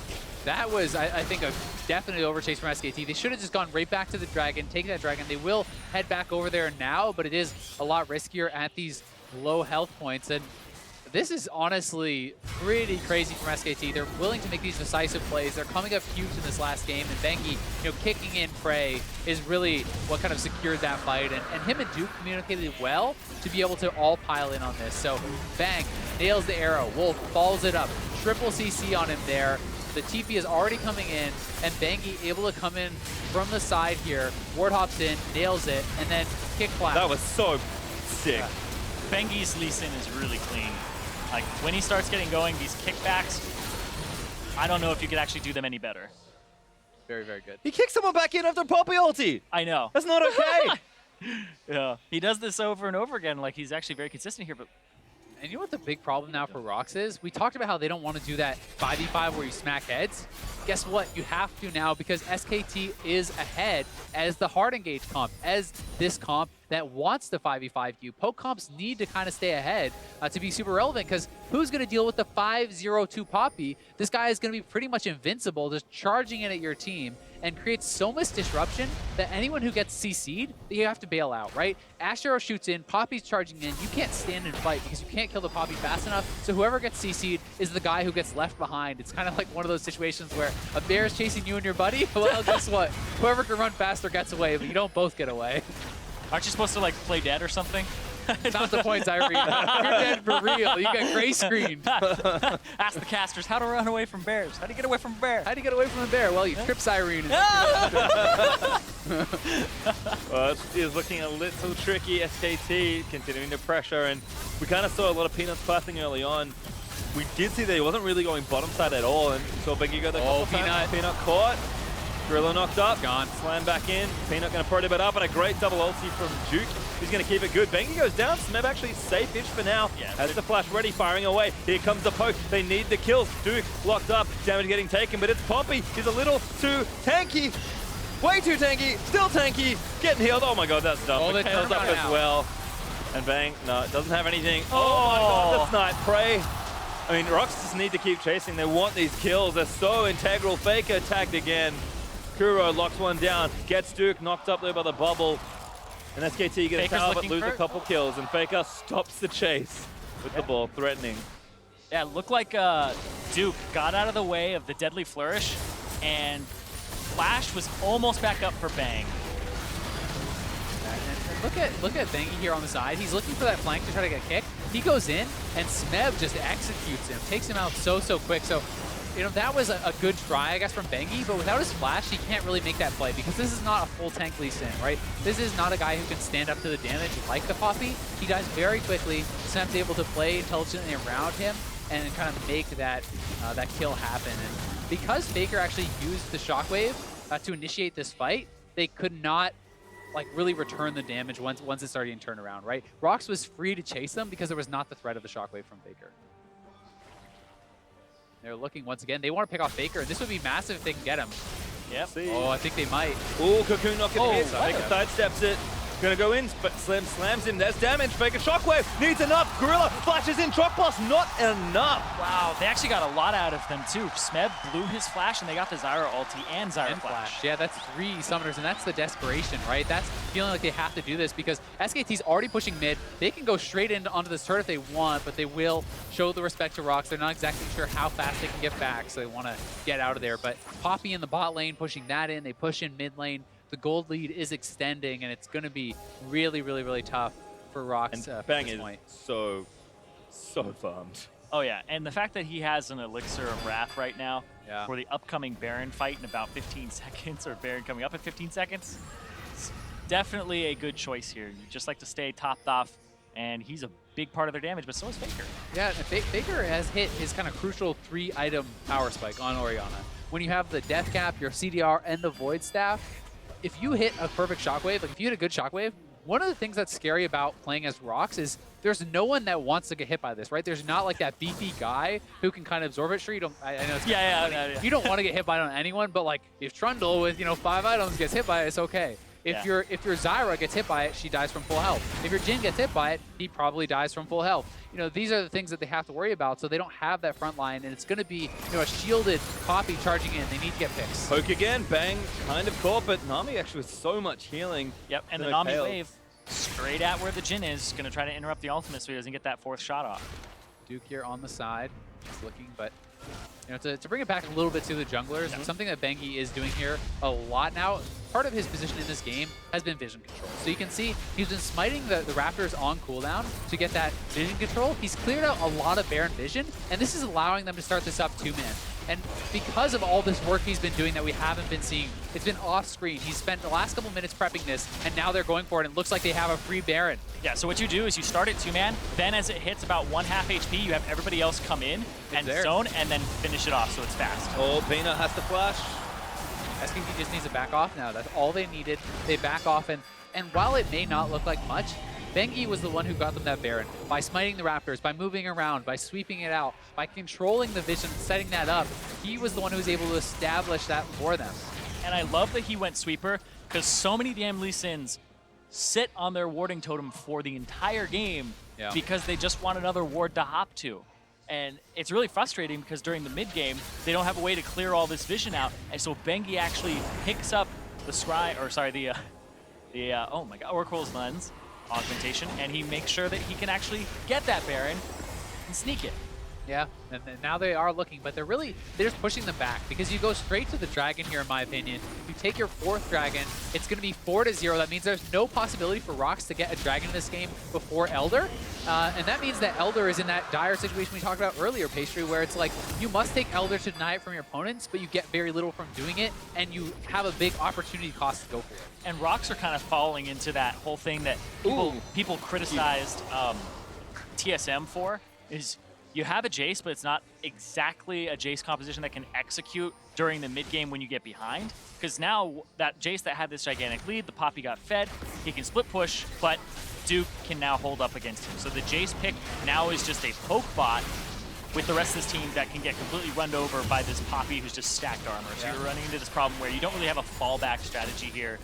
S2: That was, I think, a definite overchase from SKT. They should have just gone right back to the Dragon, take that Dragon. They will head back over there now, but it is a lot riskier at these low health points. And this is honestly pretty crazy from SKT. They're willing to make these decisive plays. They're coming up huge in this last game, and Bengi, kicking in Prey is really what kind of secured that fight. And him and Duke communicated well to be able to all pile in on this. So Bang nails the arrow. Wolf follows it up. Triple CC on him there. The TP is already coming in, and Bengi able to come in from the side here. Ward hops in, nails it, and then kick flash.
S1: That was so sick.
S3: Bengi's Lee Sin is really clean. Like, when he starts getting going, these kickbacks, I don't know if you could actually do them any better.
S2: Very, very good.
S1: He kicked someone back in after Poppy ulti.
S3: I know.
S1: That's not okay.
S3: Yeah. He does this over and over again. Like, he's actually very consistent here, but
S2: And you know what the big problem now for Rox is? We talked about how they don't want to do that 5v5 where you smack heads. Guess what? You have to now, because SKT is ahead as the hard engage comp, as this comp that wants the 5v5 queue. Poke comps need to kind of stay ahead to be super relevant, because who's going to deal with the 5-0-2 Poppy? This guy is going to be pretty much invincible, just charging in at your team, and creates so much disruption that anyone who gets CC'd, you have to bail out, right? Astro shoots in, Poppy's charging in, you can't stand and fight because you can't kill the Poppy fast enough, so whoever gets CC'd is the guy who gets left behind. It's kind of like one of those situations where a bear is chasing you and your buddy, well, guess what? Whoever can run faster gets away, but you don't both get away.
S3: aren't you supposed to, like, play dead or something?
S2: Not the points I read. You're dead for real. You got gray screen.
S3: Ask the casters how to run away from bears. How do you get away from a bear?
S2: How do you get away from a bear? Well, you trip Cyrene.
S1: Well, it is looking a little tricky. SKT continuing to pressure, and we kind of saw a lot of Peanuts passing early on. We did see that he wasn't really going bottom side at all, and saw Bengi go there. Peanut caught. Gorilla knocked up.
S2: Gone.
S1: Slam back in. Peanut going to proto it up, and a great double ulti from Duke. He's going to keep it good. Bengi goes down. Smeb actually safe-ish for now.
S3: Yeah,
S1: has the flash ready, firing away. Here comes the poke. They need the kills. Duke locked up. Damage getting taken, but it's Poppy. He's a little too tanky. Way too tanky. Still tanky. Getting healed. Oh my god, that's dumb.
S2: Oh,
S1: The
S2: they
S1: tail's
S2: turned
S1: up
S2: around
S1: as
S2: now.
S1: well. And Bang, no, it doesn't have anything. Oh my god, that's not Prey. I mean, Rox just need to keep chasing. They want these kills. They're so integral. FLICKR tagged again. Kuro locks one down, gets Duke knocked up there by the bubble. And SKT gets
S3: FLICKR's
S1: tower, but
S3: looking
S1: lose
S3: for
S1: a couple kills. And FLICKR stops the chase with the ball, threatening.
S3: Yeah, it looked like Duke got out of the way of the deadly flourish, and Flash was almost back up for Bang.
S2: And look at Bengi here on the side. He's looking for that flank to try to get kicked. He goes in, and Smeb just executes him, takes him out so quick. So, that was a good try, I guess, from Bengi, but without his flash, he can't really make that play, because this is not a full tank Lee Sin, right? This is not a guy who can stand up to the damage like the Poppy. He dies very quickly. Smeb's able to play intelligently around him and kind of make that kill happen. And because FLICKR actually used the shockwave to initiate this fight, they could not really return the damage once it started getting turned around, right? Rox was free to chase them because there was not the threat of the shockwave from FLICKR. They're looking once again. They want to pick off FLICKR, and this would be massive if they can get him.
S3: Yep.
S2: Oh, I think they might.
S1: Ooh, Cocoon knocking hit.
S3: what?
S1: FLICKR sidesteps it. Gonna go in, but Slim slams him. There's damage. Faker shockwave needs enough. Gorilla flashes in. Shock blast not enough.
S3: Wow, they actually got a lot out of them too. Smeb blew his flash, and they got the Zyra ulti and Zyra flash.
S2: Yeah, that's 3 summoners, and that's the desperation, right? That's feeling like they have to do this because SKT's already pushing mid. They can go straight onto this turret if they want, but they will show the respect to Rox. They're not exactly sure how fast they can get back, so they want to get out of there. But Poppy in the bot lane, pushing that in. They push in mid lane. The gold lead is extending, and it's going to be really, really, really tough for Rox
S1: And
S2: from
S1: Bang
S2: this
S1: is
S2: point.
S1: so farmed.
S3: Oh yeah, and the fact that he has an Elixir of Wrath right now for the upcoming Baron fight in about 15 seconds, or Baron coming up in 15 seconds, it's definitely a good choice here. You just like to stay topped off, and he's a big part of their damage, but so is Faker.
S2: Yeah, Faker has hit his kind of crucial 3-item power spike on Orianna. When you have the Death Cap, your CDR, and the Void Staff, if you hit a perfect shockwave, like if you hit a good shockwave, one of the things that's scary about playing as Rox is there's no one that wants to get hit by this, right? There's not like that beefy guy who can kind of absorb it. Sure, you don't. I know it's
S3: Yeah.
S2: You don't want to get hit by it on anyone, but like if Trundle with 5 items gets hit by it, it's okay. If your Zyra gets hit by it, she dies from full health. If your Jhin gets hit by it, he probably dies from full health. These are the things that they have to worry about, so they don't have that front line, and it's going to be a shielded Poppy charging in. They need to get picks.
S1: Poke again, Bang kind of caught, but Nami actually with so much healing.
S3: Yep, and the Nami wave straight at where the Jhin is, going to try to interrupt the ultimate so he doesn't get that 4th shot off.
S2: Duke here on the side, just looking, but to bring it back a little bit to the junglers, something that Bengi is doing here a lot now, part of his position in this game has been vision control. So you can see he's been smiting the Raptors on cooldown to get that vision control. He's cleared out a lot of Baron vision, and this is allowing them to start this up 2-man. And because of all this work he's been doing that we haven't been seeing, it's been off screen. He's spent the last couple minutes prepping this, and now they're going for it, and it looks like they have a free Baron.
S3: Yeah, so what you do is you start at 2-man, then as it hits about 1/2 HP, you have everybody else come in and zone, and then finish it off so it's fast.
S1: Oh, Peanut has to flash.
S2: SKT just needs to back off now. That's all they needed. They back off, and while it may not look like much, Bengi was the one who got them that Baron by smiting the Raptors, by moving around, by sweeping it out, by controlling the vision, setting that up. He was the one who was able to establish that for them.
S3: And I love that he went sweeper, because so many damn Lee Sins sit on their warding totem for the entire game because they just want another ward to hop to. And it's really frustrating because during the mid game, they don't have a way to clear all this vision out. And so Bengi actually picks up the oh my god, Oracle's Lens augmentation, and he makes sure that he can actually get that Baron and sneak it.
S2: Yeah, and now they are looking, but they're just pushing them back because you go straight to the dragon here, in my opinion. You take your 4th dragon, it's going to be 4-0. That means there's no possibility for Rox to get a dragon in this game before Elder. And that means that Elder is in that dire situation we talked about earlier, Pastry, where it's like you must take Elder to deny it from your opponents, but you get very little from doing it, and you have a big opportunity cost to go for it.
S3: And Rox are kind of falling into that whole thing that people criticized TSM for, is you have a Jace, but it's not exactly a Jace composition that can execute during the mid-game when you get behind. Because now that Jace that had this gigantic lead, the Poppy got fed, he can split push, but Duke can now hold up against him. So the Jace pick now is just a poke bot with the rest of this team that can get completely run over by this Poppy who's just stacked armor. So you're running into this problem where you don't really have a fallback strategy here.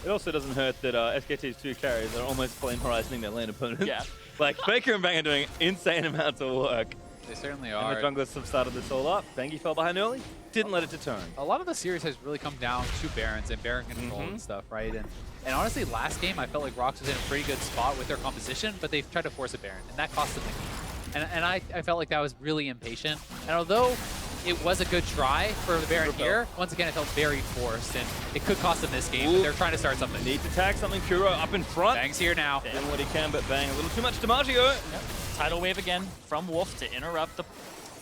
S1: It also doesn't hurt that SKT's 2 carries are almost flame horizoning their lane opponents.
S3: Yeah.
S1: Like, Faker and Bang are doing insane amounts of work.
S2: They certainly are.
S1: And the junglers have started this all up. Bangy fell behind early, didn't let it to turn.
S2: A lot of the series has really come down to Barons and Baron control and stuff, right? And honestly, last game, I felt like Rox was in a pretty good spot with their composition, but they've tried to force a Baron, and that cost them the game. And I felt like that was really impatient. And although it was a good try for the Baron here, once again, it felt very forced, and it could cost them this game, but they're trying to start something.
S1: Need to tag something. Kuro up in front.
S2: Bang's here now.
S1: Doing what he can, but Bang a little too much DiMaggio.
S3: Yep. Tidal wave again from Wolf to interrupt the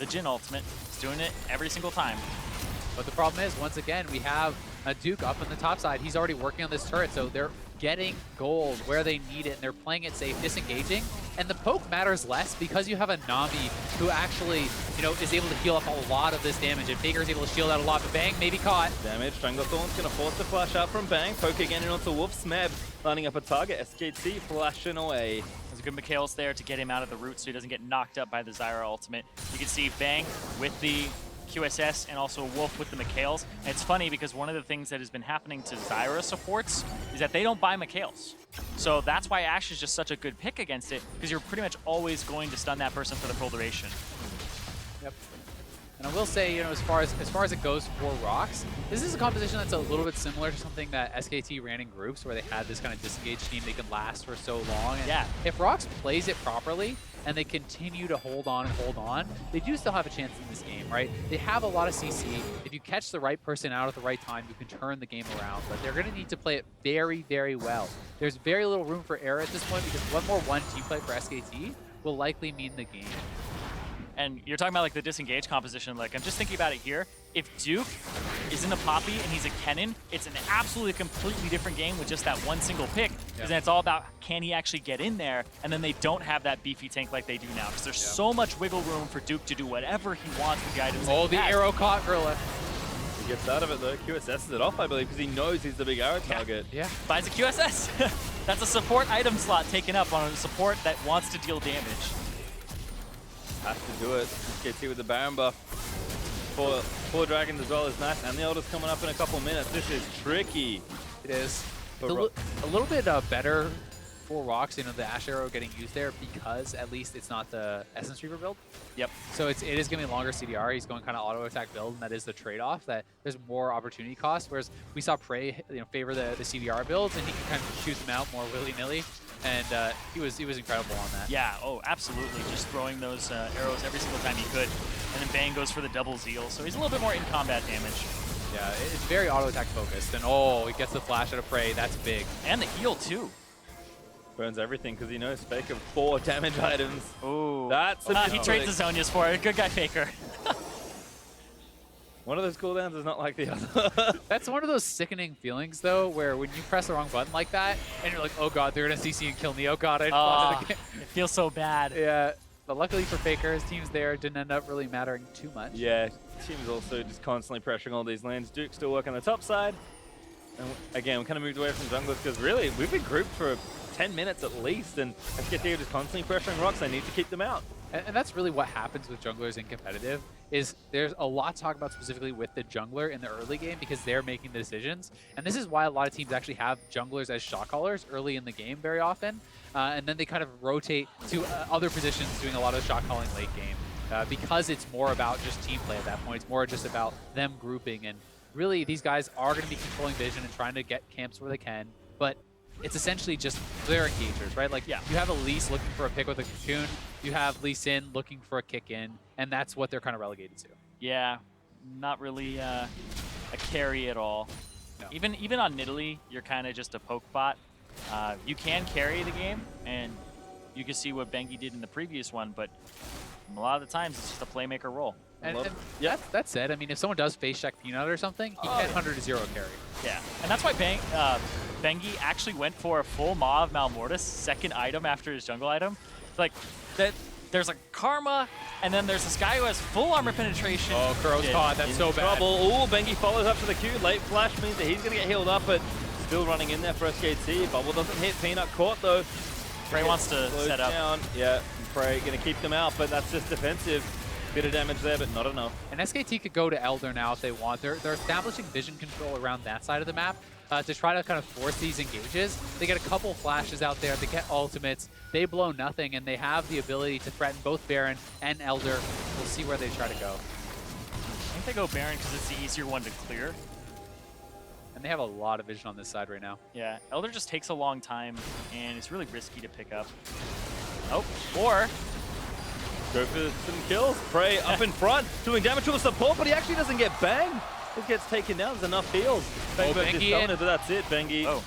S3: Jhin ultimate. He's doing it every single time.
S2: But the problem is, once again, we have a Duke up on the top side. He's already working on this turret, so they're getting gold where they need it, and they're playing it safe, disengaging. And the poke matters less because you have a Na'Vi who actually, is able to heal up a lot of this damage, and Faker is able to shield out a lot, but Bang may be caught.
S1: Damage. Strangler Thorn's going to force the flash out from Bang. Poke again in onto Wolf. Smeb lining up a target. SKT flashing away.
S3: There's a good Mikhail's there to get him out of the root so he doesn't get knocked up by the Zyra ultimate. You can see Bang with the QSS and also Wolf with the Mikhails. And it's funny because one of the things that has been happening to Zyra supports is that they don't buy Mikhails. So that's why Ashe is just such a good pick against it, because you're pretty much always going to stun that person for the full duration.
S2: Yep. And I will say, as far as it goes for Rox, this is a composition that's a little bit similar to something that SKT ran in groups, where they had this kind of disengaged team. They can last for so long. And
S3: yeah.
S2: If Rox plays it properly and they continue to hold on, they do still have a chance in this game, right? They have a lot of CC. If you catch the right person out at the right time, you can turn the game around. But they're going to need to play it very, very well. There's very little room for error at this point, because one more team play for SKT will likely mean the game.
S3: And you're talking about like the disengage composition. Like, I'm just thinking about it here. If Duke is in a Poppy and he's a Kennen, it's an absolutely completely different game with just that one single pick. Because then it's all about, can he actually get in there? And then they don't have that beefy tank like they do now. Because there's so much wiggle room for Duke to do whatever he wants with the items.
S2: Oh, the arrow caught Gorilla.
S1: He gets out of it though. QSS's it off, I believe, because he knows he's the big arrow target.
S2: Yeah.
S3: Buys a QSS. That's a support item slot taken up on a support that wants to deal damage.
S1: Has to do it. SKT with the Baron buff. Four Dragons as well is nice, and the Elder's coming up in a couple minutes. This is tricky.
S2: It is. It's a little bit better for Rox, the Ashe Arrow getting used there, because at least it's not the Essence Reaver build.
S3: Yep.
S2: So it is giving longer CDR. He's going kind of auto attack build, and that is the trade-off. That there's more opportunity cost. Whereas we saw Prey, favor the CDR builds, and he can kind of shoot them out more willy-nilly. And he was incredible on that.
S3: Yeah. Oh, absolutely. Just throwing those arrows every single time he could, and then Bang goes for the double zeal. So he's a little bit more in combat damage.
S2: Yeah, it's very auto attack focused. And oh, he gets the flash out of Prey. That's big.
S3: And the heal too.
S1: Burns everything because he knows FLICKR 4 damage items.
S3: Ooh.
S1: That's
S3: he trades the Zonias for it. Good guy, FLICKR.
S1: One of those cooldowns is not like the other.
S2: That's one of those sickening feelings, though, where when you press the wrong button like that, and you're like, oh god, they're going to CC and kill me. Oh god, I
S3: it feels so bad.
S2: Yeah, but luckily for FLICKR, his team's there. Didn't end up really mattering too much.
S1: Yeah, team's also just constantly pressuring all these lanes. Duke's still working on the top side. And again, we kind of moved away from junglers because really, we've been grouped for 10 minutes at least, and SKT are just constantly pressuring Rox. I need to keep them out.
S2: And that's really what happens with junglers in competitive, is there's a lot to talk about specifically with the jungler in the early game, because they're making the decisions. And this is why a lot of teams actually have junglers as shot callers early in the game very often. And then they kind of rotate to other positions doing a lot of the shot calling late game. Because it's more about just team play at that point. It's more just about them grouping. And really, these guys are going to be controlling vision and trying to get camps where they can. But it's essentially just they're engagers, right? Like, you have Elise looking for a pick with a cocoon, you have Lee Sin looking for a kick in, and that's what they're kind of relegated to.
S3: Yeah, not really a carry at all. No. Even on Nidalee, you're kind of just a poke bot. You can carry the game, and you can see what Bengi did in the previous one, but a lot of the times it's just a playmaker role.
S2: And that said, I mean, if someone does face check Peanut or something, he can 100 to 0 carry.
S3: Yeah, and that's why Bengi actually went for a full Maw of Malmortis, second item after his jungle item. Like, there's a Karma, and then there's this guy who has full armor penetration.
S2: Oh, Crow's caught. That's so bad.
S1: Oh, Bengi follows up to the Q. Late flash means that he's going to get healed up, but still running in there for SKT. Bubble doesn't hit. Peanut caught, though.
S3: Prey wants to set up.
S1: Down. Yeah, Prey going to keep them out, but that's just defensive. Bit of damage there, but not enough.
S2: And SKT could go to Elder now if they want. They're establishing vision control around that side of the map to try to kind of force these engages. They get a couple flashes out there. They get ultimates. They blow nothing, and they have the ability to threaten both Baron and Elder. We'll see where they try to go.
S3: I think they go Baron because it's the easier one to clear.
S2: And they have a lot of vision on this side right now.
S3: Yeah, Elder just takes a long time, and it's really risky to pick up. Oh, or
S1: go for some kills. Prey up in front, doing damage to the support, but he actually doesn't get banged. He gets taken down. There's enough heals.
S2: Bengi,
S1: but that's it. Bengi
S3: Oh.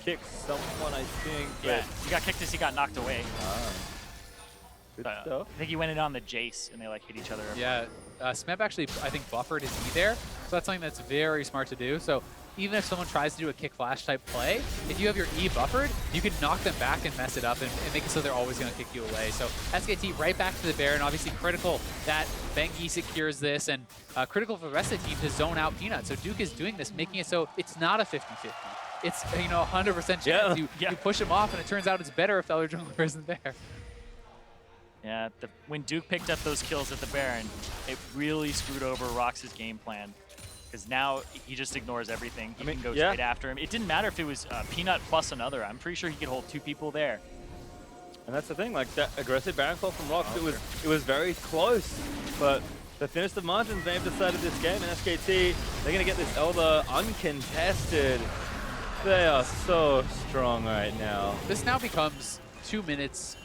S1: kicks someone, I think.
S3: Yeah, he got kicked as he got knocked away.
S1: Good stuff.
S3: I think he went in on the Jace, and they like hit each other.
S2: Yeah, Smeb actually, I think, buffered his E there. So that's something that's very smart to do. So even if someone tries to do a kick flash type play, if you have your E buffered, you can knock them back and mess it up and make it so they're always going to kick you away. So SKT right back to the Baron, obviously critical that Bengi secures this, and critical for the rest of the team to zone out Peanut. So Duke is doing this, making it so it's not a 50-50. It's, 100% chance you push him off, and it turns out it's better if the other jungler isn't there.
S3: Yeah, when Duke picked up those kills at the Baron, it really screwed over Rox's game plan. Because now he just ignores everything. He can go straight after him. It didn't matter if it was Peanut plus another. I'm pretty sure he could hold 2 people there.
S1: And that's the thing, like that aggressive Baron call from Rox, it was very close. But to finish the margins, they've decided this game, and SKT, they're gonna get this Elder uncontested. They are so strong right now.
S2: This now becomes 2 minutes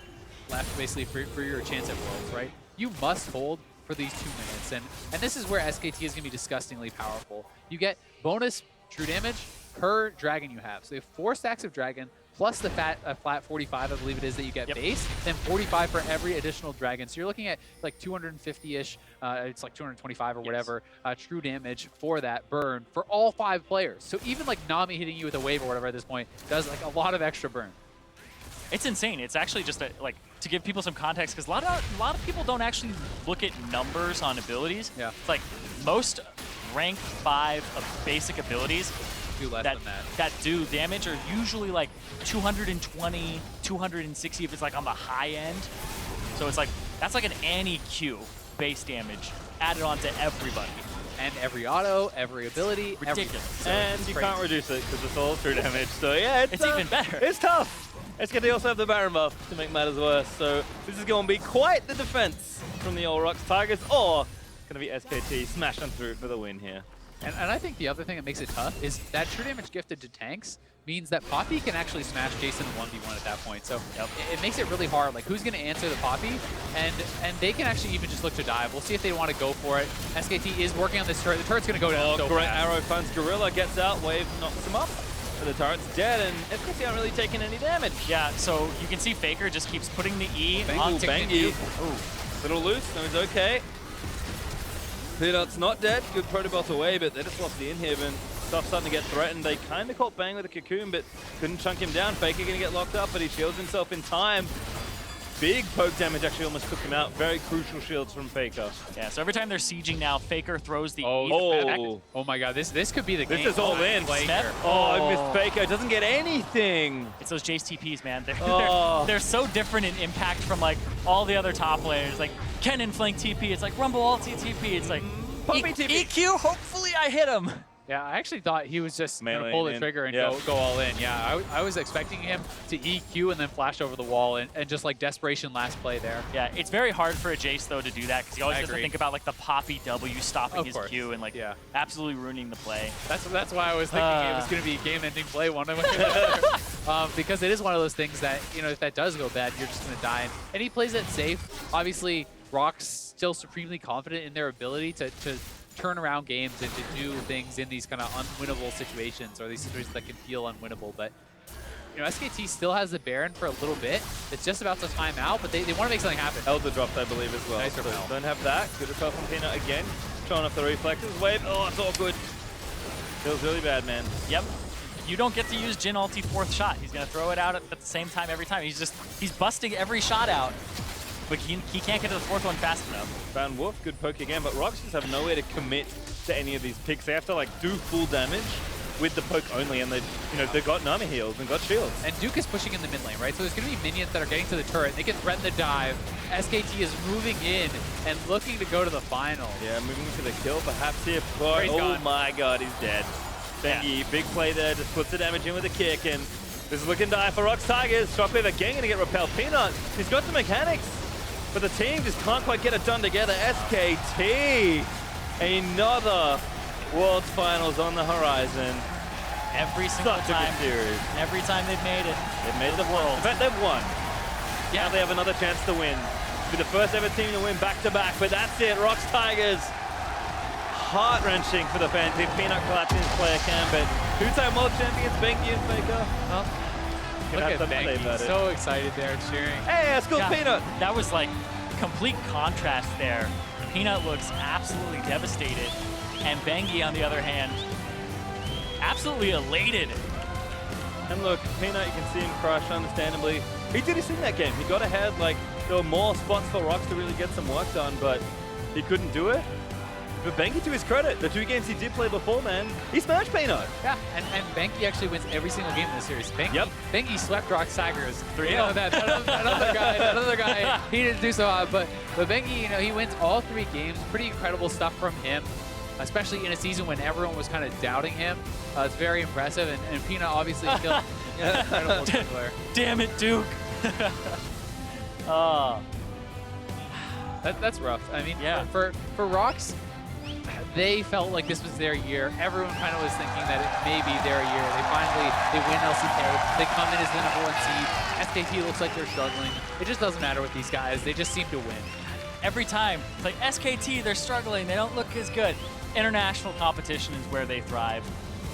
S2: left, basically, for your chance at Worlds, right? You must hold for these 2 minutes, and this is where SKT is going to be disgustingly powerful. You get bonus true damage per dragon you have. So they have 4 stacks of dragon, plus the flat 45, I believe it is, that you get base, then 45 for every additional dragon. So you're looking at like 250-ish, it's like 225 or whatever, true damage for that burn for all 5 players. So even like Nami hitting you with a wave or whatever at this point does like a lot of extra burn.
S3: It's insane. It's actually just like to give people some context, because a lot of people don't actually look at numbers on abilities.
S2: Yeah.
S3: It's like most rank 5 of basic abilities
S2: Do less than that.
S3: that do damage are usually like 220, 260 if it's like on the high end. So it's like that's like an Annie Q base damage added on to everybody.
S2: And every auto, every ability,
S3: Ridiculous.
S2: So
S1: And you can't reduce it because it's all true damage. So yeah, it's
S3: even better.
S1: It's tough. SKT also have the Baron buff to make matters worse. So this is going to be quite the defense from the old Rox Tigers, or going to be SKT smashing through for the win here.
S2: And I think the other thing that makes it tough is that true damage gifted to tanks means that Poppy can actually smash Jason in 1v1 at that point. So it makes it really hard. Like, who's going to answer the Poppy? And they can actually even just look to dive. We'll see if they want to go for it. SKT is working on this turret. The turret's going to go down so
S1: great
S2: fast.
S1: arrow finds Gorilla, gets out, Wave knocks him up. But the turret's dead, and SKT aren't really taking any damage.
S3: Yeah, so you can see FLICKR just keeps putting the E on
S1: Bangy.
S3: Ooh.
S1: Little loose, no, he's okay. Peanut's not dead. Good protobot away, but they just lost the inhib, and stuff's starting to get threatened. They kind of caught Bang with a cocoon, but couldn't chunk him down. FLICKR gonna get locked up, but he shields himself in time. Big poke damage actually almost took him out. Very crucial shields from FLICKR.
S3: Yeah, so every time they're sieging now, FLICKR throws the E.
S2: Oh my god, this could be the game.
S1: This is all in.
S3: FLICKR.
S1: Oh, I missed FLICKR. Doesn't get anything.
S3: It's those Jace TPs, man.
S1: Oh.
S3: They're so different in impact from like all the other top players. Like Ken and Flank TP, it's like Rumble ulti TP. It's like
S1: Poppy TP.
S3: EQ, hopefully I hit him.
S2: Yeah, I actually thought he was just going to pull the trigger and go all in. Yeah, I was expecting him to EQ and then flash over the wall and just like desperation last play there.
S3: Yeah, it's very hard for a Jace though to do that because he always has to think about like the Poppy W stopping his Q and like absolutely ruining the play.
S2: That's why I was thinking it was going to be a game-ending play one way or the other. Because it is one of those things that, you know, if that does go bad, you're just going to die. And he plays it safe. Obviously, Rock's still supremely confident in their ability to turn around games and to do things in these kind of unwinnable situations, or these situations that can feel unwinnable. But you know, SKT still has the Baron for a little bit. It's just about to time out, but they want to make something happen.
S1: Elder dropped, I believe, as well.
S2: Nice
S1: so
S2: repel.
S1: don't have that. Good repel from Peanut again. Showing off the reflexes. Wave. Oh, it's all good. Feels really bad, man.
S3: Yep. You don't get to use Jin ulti 4th shot. He's going to throw it out at the same time every time. He's busting every shot out. But he can't get to the 4th one fast enough.
S1: Van Wolf, good poke again, but Rox just have nowhere to commit to any of these picks. They have to like do full damage with the poke only, and they've got Nami heals and got shields.
S2: And Duke is pushing in the mid lane, right? So there's going to be minions that are getting to the turret. They can threaten the dive. SKT is moving in and looking to go to the final.
S1: Yeah, moving for the kill perhaps here. Oh my god, he's dead. Bengi, big play there, just puts the damage in with a kick, and this is looking dire for Rox Tigers. Shockwave again going to get repelled. Peanut, he's got the mechanics, but the team just can't quite get it done together. SKT, another Worlds Finals on the horizon.
S3: Every single time.
S1: Series.
S3: Every time they've made it.
S1: They've made the world. In fact, they've won.
S3: Yeah.
S1: Now they have another chance to win. Be the first ever team to win back-to-back, but that's it. Rox Tigers. Heart-wrenching for the fans. Peanut collapsing his player cam, but two-time world champions, Bengi and FLICKR.
S2: Look at Bengi, so excited there cheering.
S1: Hey, let's go Peanut.
S3: That was like complete contrast there. Peanut looks absolutely devastated, and Bengi, on the other hand, absolutely elated.
S1: And look, Peanut, you can see him crush, understandably. He did his thing that game. He got ahead, like, there were more spots for Rox to really get some work done, but he couldn't do it. But Bengi, to his credit, the 2 games he did play before, man, he smashed Peanut.
S2: Yeah, and Bengi actually wins every single game in this series. Bengi swept Rock Tigers 3-0. Another guy, he didn't do so hot, but Bengi, you know, he wins all 3 games. Pretty incredible stuff from him, especially in a season when everyone was kind of doubting him. It's very impressive, and Peanut obviously killed. Incredible player.
S3: Damn it, Duke.
S2: That's rough. I mean,
S3: yeah.
S2: For Rocks, they felt like this was their year. Everyone kind of was thinking that it may be their year. They win LCK. They come in as the #1 seed. SKT looks like they're struggling. It just doesn't matter with these guys. They just seem to win.
S3: Every time, it's like SKT, they're struggling. They don't look as good. International competition is where they thrive.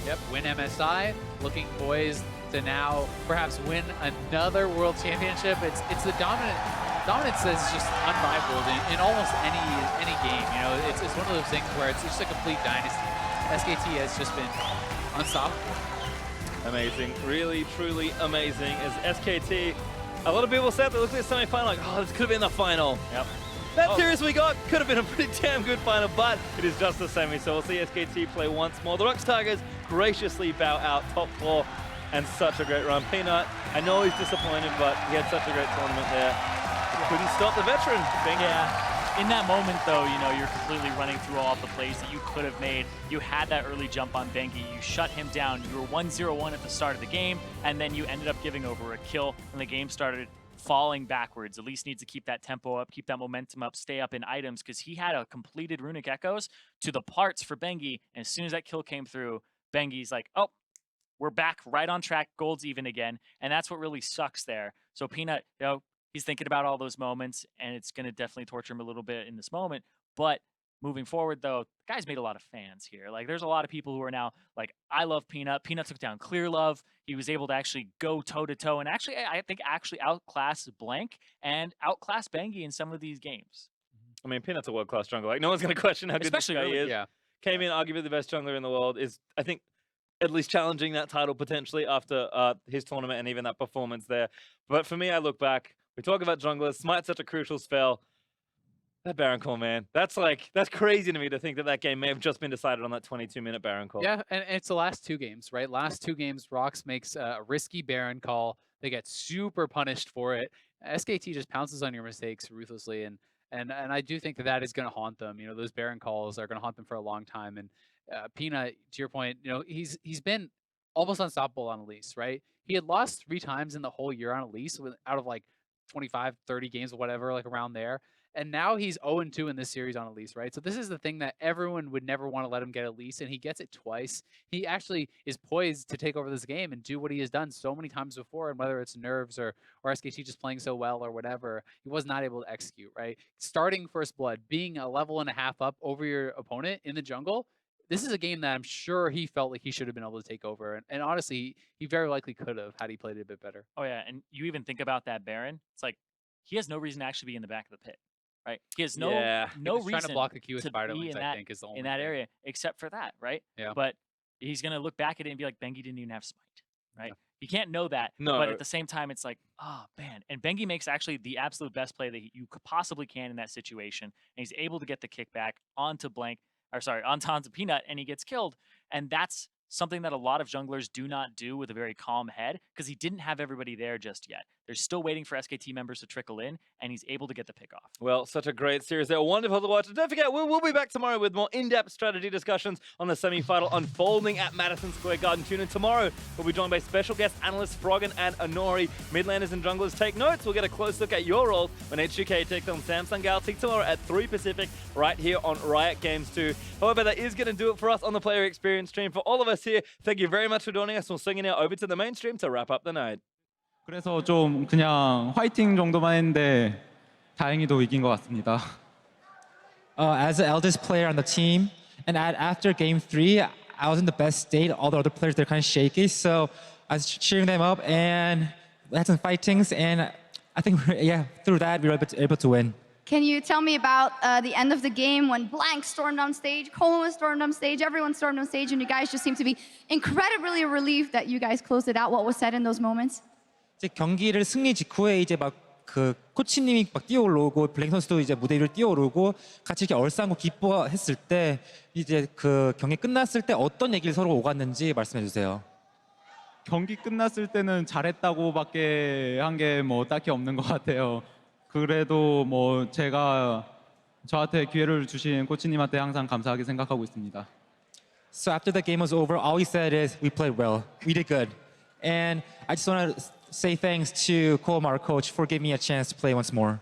S2: Yep, win MSI, looking poised to now perhaps win another world championship. It's the dominance that's just unrivaled in almost any game. You know, it's one of those things where it's just a complete dynasty. SKT has just been unstoppable.
S1: Amazing, really, truly amazing. As SKT, a lot of people said they looked at the semi-final like, oh, this could have been the final.
S3: Yep.
S1: That series we got could have been a pretty damn good final, but it is just the semi, so we'll see SKT play once more. The Rocks Tigers graciously bow out top 4, and such a great run. Peanut, I know he's disappointed, but he had such a great tournament there. Couldn't stop the veteran.
S3: Yeah. In that moment, though, you know, you're completely running through all of the plays that you could have made. You had that early jump on Bengi. You shut him down. You were 1-0-1 at the start of the game, and then you ended up giving over a kill, and the game started falling backwards. Elise needs to keep that tempo up, keep that momentum up, stay up in items, because he had a completed Runic Echoes to the parts for Bengi, and as soon as that kill came through, Bengi's like, oh, we're back right on track, gold's even again, and that's what really sucks there. So Peanut, you know, he's thinking about all those moments, and it's going to definitely torture him a little bit in this moment, but moving forward, though, the guy's made a lot of fans here. Like, there's a lot of people who are now like, I love Peanut. Peanut took down Clear Love. He was able to actually go toe-to-toe and actually, I think, outclass Blank and outclass Bengi in some of these games.
S1: I mean, Peanut's a world-class jungler. Like, no one's going to question how good this guy is.
S2: Yeah.
S1: Came in arguably the best jungler in the world. Is, I think, at least challenging that title potentially after his tournament and even that performance there. But for me, I look back. We talk about junglers. Smite's such a crucial spell. That Baron call, man. That's crazy to me to think that game may have just been decided on that 22-minute Baron call.
S2: Yeah, and it's the last 2 games, right? Last 2 games, Rox makes a risky Baron call. They get super punished for it. SKT just pounces on your mistakes ruthlessly, and I do think that is going to haunt them. You know, those Baron calls are going to haunt them for a long time. And Peanut, to your point, you know, he's been almost unstoppable on Elise, right? He had lost 3 times in the whole year on Elise out of like 25, 30 games or whatever, like around there. And now he's 0-2 in this series on Elise, right? So this is the thing that everyone would never want to let him get Elise, and he gets it twice. He actually is poised to take over this game and do what he has done so many times before, and whether it's nerves or SKT just playing so well or whatever, he was not able to execute, right? Starting First Blood, being a level and a half up over your opponent in the jungle, this is a game that I'm sure he felt like he should have been able to take over. And honestly, he very likely could have had he played it a bit better.
S3: Oh, yeah, and you even think about that Baron, it's like, he has no reason to actually be in the back of the pit. Right, he has no reason
S2: trying to block the Q with
S3: to
S2: Spiderlings,
S3: be
S2: I think, is the only
S3: in that
S2: thing.
S3: area, except for that, right?
S2: Yeah.
S3: But he's gonna look back at it and be like, Bengi didn't even have smite, right?
S2: Yeah.
S3: You can't know that,
S1: No.
S3: but at the same time, it's like, oh man. And Bengi makes actually the absolute best play that you possibly can in that situation, and he's able to get the kickback onto onto Peanut, and he gets killed, and that's something that a lot of junglers do not do with a very calm head, because he didn't have everybody there just yet. They're still waiting for SKT members to trickle in, and he's able to get the pick off.
S1: Well, such a great series there. Wonderful to watch. And don't forget, we'll be back tomorrow with more in-depth strategy discussions on the semi-final unfolding at Madison Square Garden. Tune in tomorrow. We'll be joined by special guest analysts Froggen and Honori. Midlanders and junglers take notes. We'll get a close look at your roles when HGK takes on Samsung Galaxy tomorrow at 3 Pacific right here on Riot Games 2. However, that is going to do it for us on the Player Experience stream. For all of us here, thank you very much for joining us. We'll swing you now over to the main stream to wrap up the night.
S4: 그래서 좀 그냥 화이팅 정도만 했는데 다행히도 이긴 것 같습니다.
S5: As the eldest player on the team, and after game 3, I was in the best state. All the other players, they're kind of shaky, so I was cheering them up and we had some fightings, and I think, through that, we were able to win.
S6: Can you tell me about the end of the game when Blank stormed on stage, Coleman stormed on stage, everyone stormed on stage, and you guys just seemed to be incredibly relieved that you guys closed it out? What was said in those moments?
S5: 이제 경기를 승리 직후에 이제 막 그 코치님이 막 뛰어오르고 블랭 선수도 이제 무대 위로 뛰어오르고 같이 이렇게 얼싸안고 기뻐했을 때 이제 그 경기 끝났을 때 어떤 얘기를 서로 오갔는지 말씀해 주세요.
S4: 경기 끝났을 때는 잘했다고밖에 한 게 뭐 딱히 없는 것 같아요. 그래도 뭐 제가 저한테 기회를 주신 코치님한테 항상 감사하게 생각하고 있습니다.
S5: So after the game was over, all we said is we played well, we did good, and I just want to say thanks to Colm, our coach, for giving me a chance to play once more.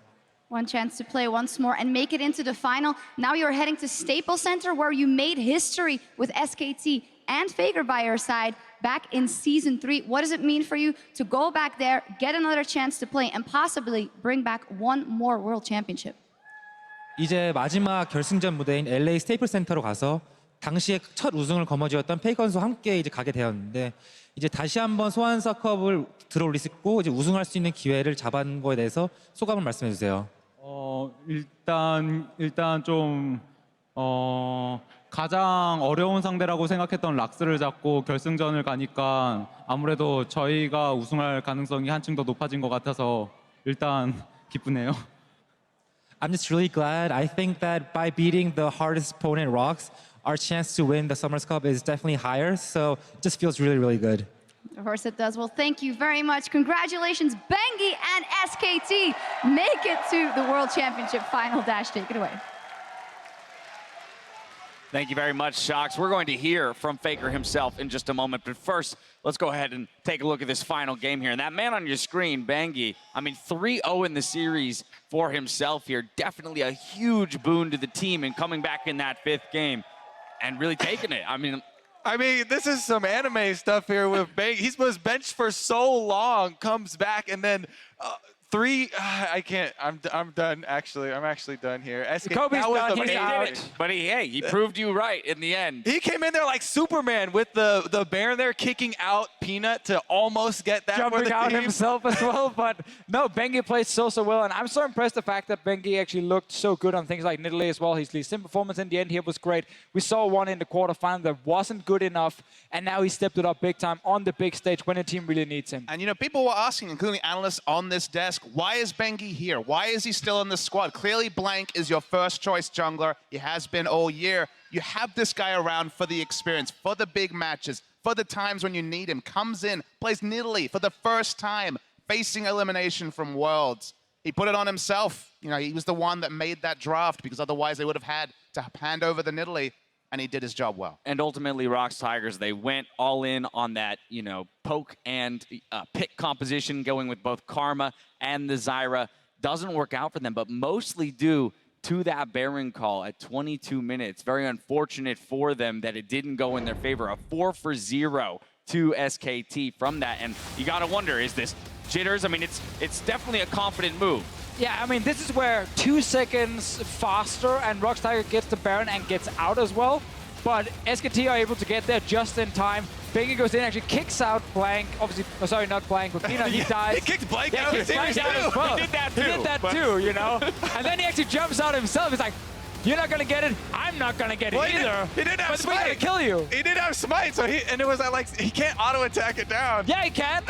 S6: One chance to play once more and make it into the final. Now you're heading to Staples Center, where you made history with SKT and FLICKR by your side back in Season 3. What does it mean for you to go back there, get another chance to play, and possibly bring back one more World Championship?
S5: 이제 마지막 결승전 무대인 LA 스테이플 센터로 가서 당시에 첫 우승을 거머쥐었던 페이커 선수와 함께 이제 가게 되었는데 이제 다시 한번 소환사컵을 들어올릴 수 있고 이제 우승할 수 있는 기회를 잡은 거에 대해서 소감을 말씀해 주세요.
S4: 일단 좀 가장 어려운 상대라고 생각했던 락스를 잡고 결승전을 가니까 아무래도 저희가 우승할 가능성이 한층 더 높아진 것 같아서 일단 기쁘네요.
S5: I'm just really glad. I think that by beating the hardest opponent, Rocks, our chance to win the Summers Cup is definitely higher. So it just feels really, really good.
S6: Of course it does. Well, thank you very much. Congratulations, Bengi and SKT. Make it to the World Championship final. Dash, take it away.
S7: Thank you very much, Shocks. We're going to hear from FLICKR himself in just a moment. But first, let's go ahead and take a look at this final game here. And that man on your screen, Bengi, I mean, 3-0 in the series for himself here. Definitely a huge boon to the team in coming back in that fifth game and really taking it. I mean,
S8: this is some anime stuff here with Bengi. He was benched for so long, comes back, and then I can't. I'm done. Actually, I'm actually done here.
S7: Kobe's done. He's out. But he proved you right in the end.
S8: He came in there like Superman with the bear there kicking out Peanut to almost get that
S9: jumping
S8: for the
S9: out
S8: team.
S9: himself as well. But no, Bengi played so well, and I'm so impressed the fact that Bengi actually looked so good on things like Nidalee as well. His Lee Sin performance in the end here was great. We saw one in the quarterfinal that wasn't good enough, and now he stepped it up big time on the big stage when the team really needs him.
S10: And you know, people were asking, including analysts on this desk, why is Bengi here? Why is he still in the squad? Clearly, Blank is your first choice jungler. He has been all year. You have this guy around for the experience, for the big matches, for the times when you need him. Comes in, plays Nidalee for the first time, facing elimination from Worlds. He put it on himself. You know, he was the one that made that draft because otherwise they would have had to hand over the Nidalee. And he did his job well.
S7: And ultimately, Rocks Tigers, they went all in on that, you know, poke and pick composition, going with both Karma and the Zyra. Doesn't work out for them, but mostly due to that Baron call at 22 minutes. Very unfortunate for them that it didn't go in their favor. A 4-for-0 to SKT from that. And you got to wonder, is this jitters? I mean, it's definitely a confident move.
S9: Yeah, I mean, this is where 2 seconds faster and Rocks Tiger gets the Baron and gets out as well. But SKT are able to get there just in time. Bengi goes in, actually kicks out Blank. Obviously, oh, sorry, not Blank, but Peanut, he dies.
S8: He kicked Blank
S9: yeah,
S8: out of the series
S9: too.
S8: as
S9: well.
S7: He did that too.
S9: He did that too, you know? And then he actually jumps out himself. He's like, you're not gonna get it. I'm not gonna get it either.
S8: He didn't have
S9: but
S8: smite.
S9: we're gonna kill you.
S8: He did have smite, so and it was like he can't auto attack it down.
S9: Yeah, he can.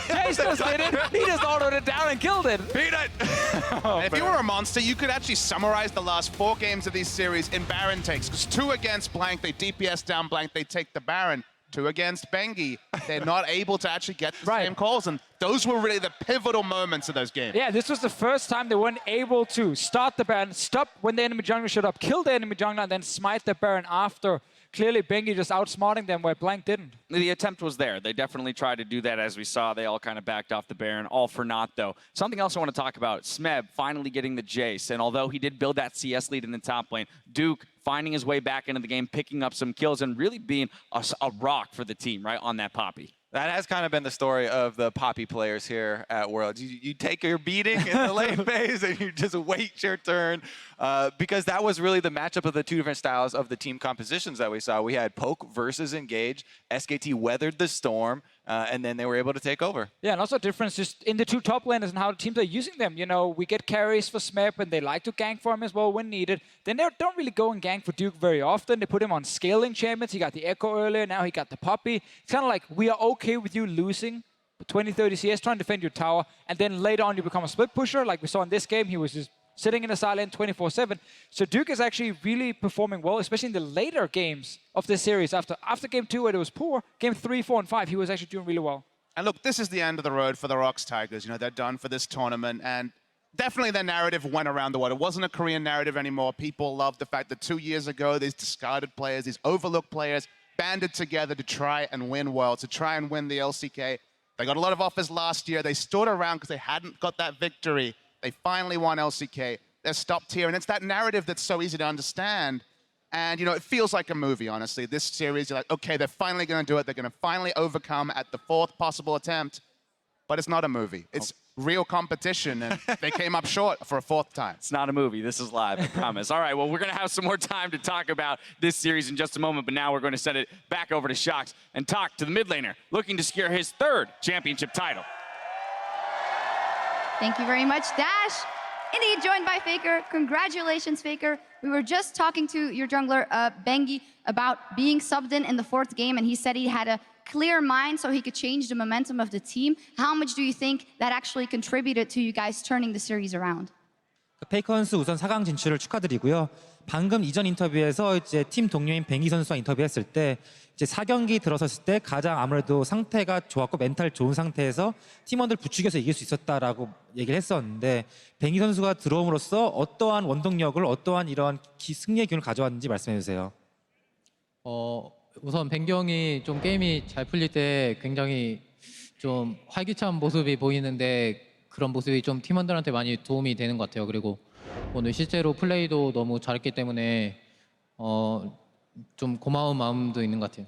S9: Jay still did it. He just autoed it down and killed it.
S8: Peanut.
S10: If you were a monster, you could actually summarize the last 4 games of these series in Baron takes. Because 2 against Blank, they DPS down Blank, they take the Baron. 2 against Bengi, they're not able to actually get the same calls. And those were really the pivotal moments of those games.
S9: Yeah, this was the first time they weren't able to start the Baron, stop when the enemy jungler showed up, kill the enemy jungler, and then smite the Baron after. Clearly, Bengi just outsmarting them where Blank didn't.
S7: The attempt was there. They definitely tried to do that, as we saw. They all kind of backed off the Baron, all for naught, though. Something else I want to talk about, Smeb finally getting the Jace, and although he did build that CS lead in the top lane, Duke finding his way back into the game, picking up some kills, and really being a rock for the team, right, on that Poppy.
S8: That has kind of been the story of the Poppy players here at Worlds. You take your beating in the late phase and you just wait your turn because that was really the matchup of the 2 different styles of the team compositions that we saw. We had Poke versus Engage. SKT weathered the storm and then they were able to take over.
S9: Yeah, and also difference just in the 2 top laners and how the teams are using them. You know, we get carries for Smeb and they like to gank for him as well when needed. Then they don't really go and gank for Duke very often. They put him on scaling champions. He got the Echo earlier, now he got the Poppy. It's kind of like, we are okay with you losing 20, 30 CS, trying to defend your tower, and then later on you become a split pusher, like we saw in this game. He was just sitting in a silent 24/7. So Duke is actually really performing well, especially in the later games of this series. After game 2, where it was poor, game 3, 4, and 5, he was actually doing really well.
S10: And look, this is the end of the road for the Rocks Tigers. You know, they're done for this tournament, and definitely their narrative went around the world. It wasn't a Korean narrative anymore. People loved the fact that 2 years ago, these discarded players, these overlooked players, banded together to try and win Worlds, to try and win the LCK. They got a lot of offers last year. They stood around because they hadn't got that victory. They finally won LCK. They're stopped here, and it's that narrative that's so easy to understand. And, you know, it feels like a movie, honestly. This series, you're like, okay, they're finally going to do it. They're going to finally overcome at the 4th possible attempt. But it's not a movie. It's real competition, and they came up short for a 4th time.
S7: It's not a movie. This is live, I promise. All right, well, we're going to have some more time to talk about this series in just a moment, but now we're going to send it back over to Shox and talk to the mid laner looking to secure his 3rd championship title.
S6: Thank you very much, Dash. Indeed, joined by FLICKR. Congratulations, FLICKR. We were just talking to your jungler, Bengi, about being subbed in the 4th game, and he said he had a clear mind so he could change the momentum of the team. How much do you think that actually contributed to you guys turning the series around?
S5: 페이커 선수 우선 4강 진출을 축하드리고요. 방금 이전 인터뷰에서 이제 팀 동료인 뱅기 선수와 인터뷰했을 때 이제 4경기 들어섰을 때 가장 아무래도 상태가 좋았고 멘탈 좋은 상태에서 팀원들 부추겨서 이길 수 있었다라고 얘기를 했었는데 뱅기 선수가 들어옴으로써 어떠한 원동력을 어떠한 이런 승리의 기운을 가져왔는지 말씀해 주세요.
S11: 우선 뱅기 형이 좀 게임이 잘 풀릴 때 굉장히 좀 활기찬 모습이 보이는데 그런 모습이 좀 팀원들한테 많이 도움이 되는 것 같아요. 그리고 오늘 실제로 플레이도 너무 잘했기 때문에 좀 고마운 마음도 있는 것 같아요.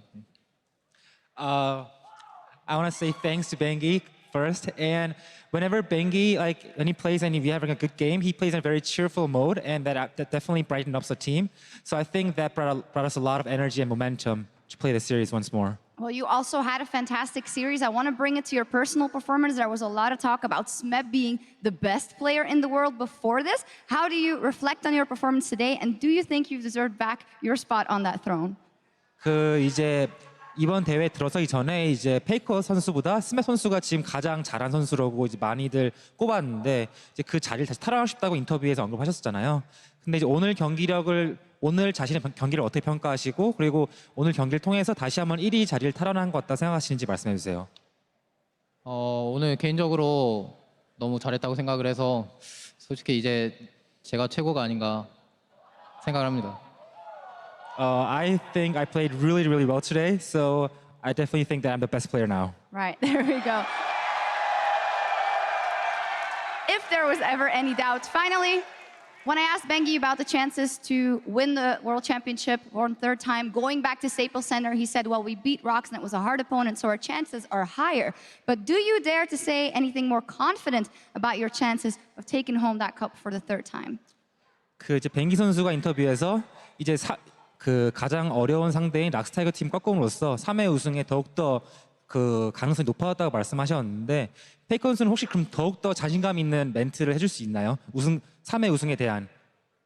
S5: I want to say thanks to Bengi first, and whenever Bengi, like when he plays and we having a good game, he plays in a very cheerful mode, and that definitely brightened up the team. So I think that brought us a lot of energy and momentum to play the series once more.
S6: Well, you also had a fantastic series. I want to bring it to your personal performance. There was a lot of talk about Smeb being the best player in the world before this. How do you reflect on your performance today, and do you think you've deserved back your spot on that throne?
S5: 이제 이번 대회 들어서기 전에 이제 페이커 선수보다 스맵 선수가 지금 가장 잘한 선수라고 이제 많이들 꼽았는데 이제 그 자리를 다시 탈환하고 싶다고 인터뷰에서 언급하셨잖아요. 근데 이제 오늘 자신의 경기를 어떻게 평가하시고 그리고 오늘 경기를 통해서 다시 한번 1위 자리를 탈환한 것 같다 생각하시는지 말씀해 주세요.
S11: 오늘 개인적으로 너무 잘했다고 생각을 해서 솔직히 이제 제가 최고가 아닌가 생각을 합니다.
S5: I think I played really, really well today, so I definitely think that I'm the best player now.
S6: Right, there we go. If there was ever any doubt, finally, when I asked Bengi about the chances to win the World Championship for the 3rd time, going back to Staples Center, he said, well, we beat Rocks and it was a hard opponent, so our chances are higher. But do you dare to say anything more confident about your chances of taking home that cup for the 3rd time?
S5: 이제 뱅기 선수가 인터뷰에서 이제 그 가장 어려운 상대인 락스타이거 팀 꺾음으로써 3회 우승에 더욱더 그 가능성이 높아졌다고 말씀하셨는데 페이커 선수는 혹시 그럼 더욱더 자신감 있는 멘트를 해줄 수 있나요? 3회 우승에 대한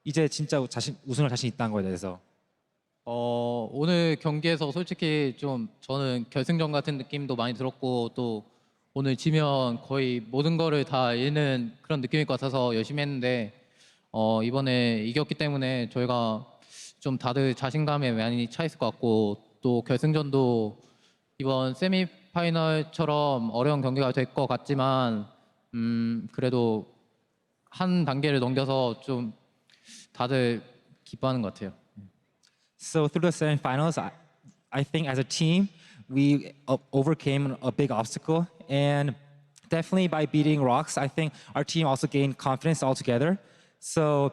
S5: 이제 진짜 우승을 자신 있다는 거에 대해서.
S11: 오늘 경기에서 솔직히 좀 저는 결승전 같은 느낌도 많이 들었고 또 오늘 지면 거의 모든 거를 다 잃는 그런 느낌일 것 같아서 열심히 했는데 이번에 이겼기 때문에 저희가 좀 다들 자신감에 많이 차 있을 것 같고 또 결승전도 이번 세미파이널처럼 어려운 경기가 될 것 같지만 그래도 한 단계를 넘겨서 좀 다들 기뻐하는 것 같아요.
S5: So through the semifinals, I think as a team we overcame a big obstacle, and definitely by beating Rocks, I think our team also gained confidence altogether. So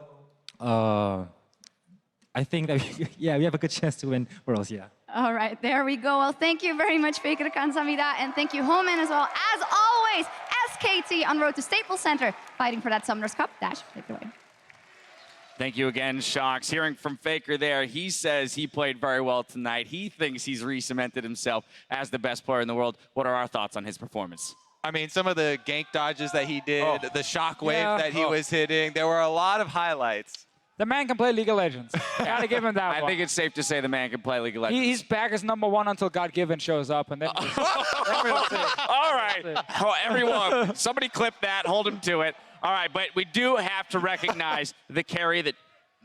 S5: I think that we have a good chance to win Worlds. Yeah.
S6: All right, there we go. Well, thank you very much, FLICKR 감사합니다. And thank you, Homan, as well. As always, SKT on road to Staples Center, fighting for that Summoners Cup. Dash, take it away.
S7: Thank you again, Shox. Hearing from FLICKR there, he says he played very well tonight. He thinks he's re-cemented himself as the best player in the world. What are our thoughts on his performance?
S8: I mean, some of the gank dodges that he did, the shockwave that he was hitting, there were a lot of highlights.
S9: The man can play League of Legends. Gotta give him that
S7: I
S9: one.
S7: think it's safe to say the man can play League of Legends.
S9: He's back as #1 until God Given shows up, and then we'll see.
S7: All right. Oh, everyone, somebody clip that. Hold him to it. All right, but we do have to recognize the carry that,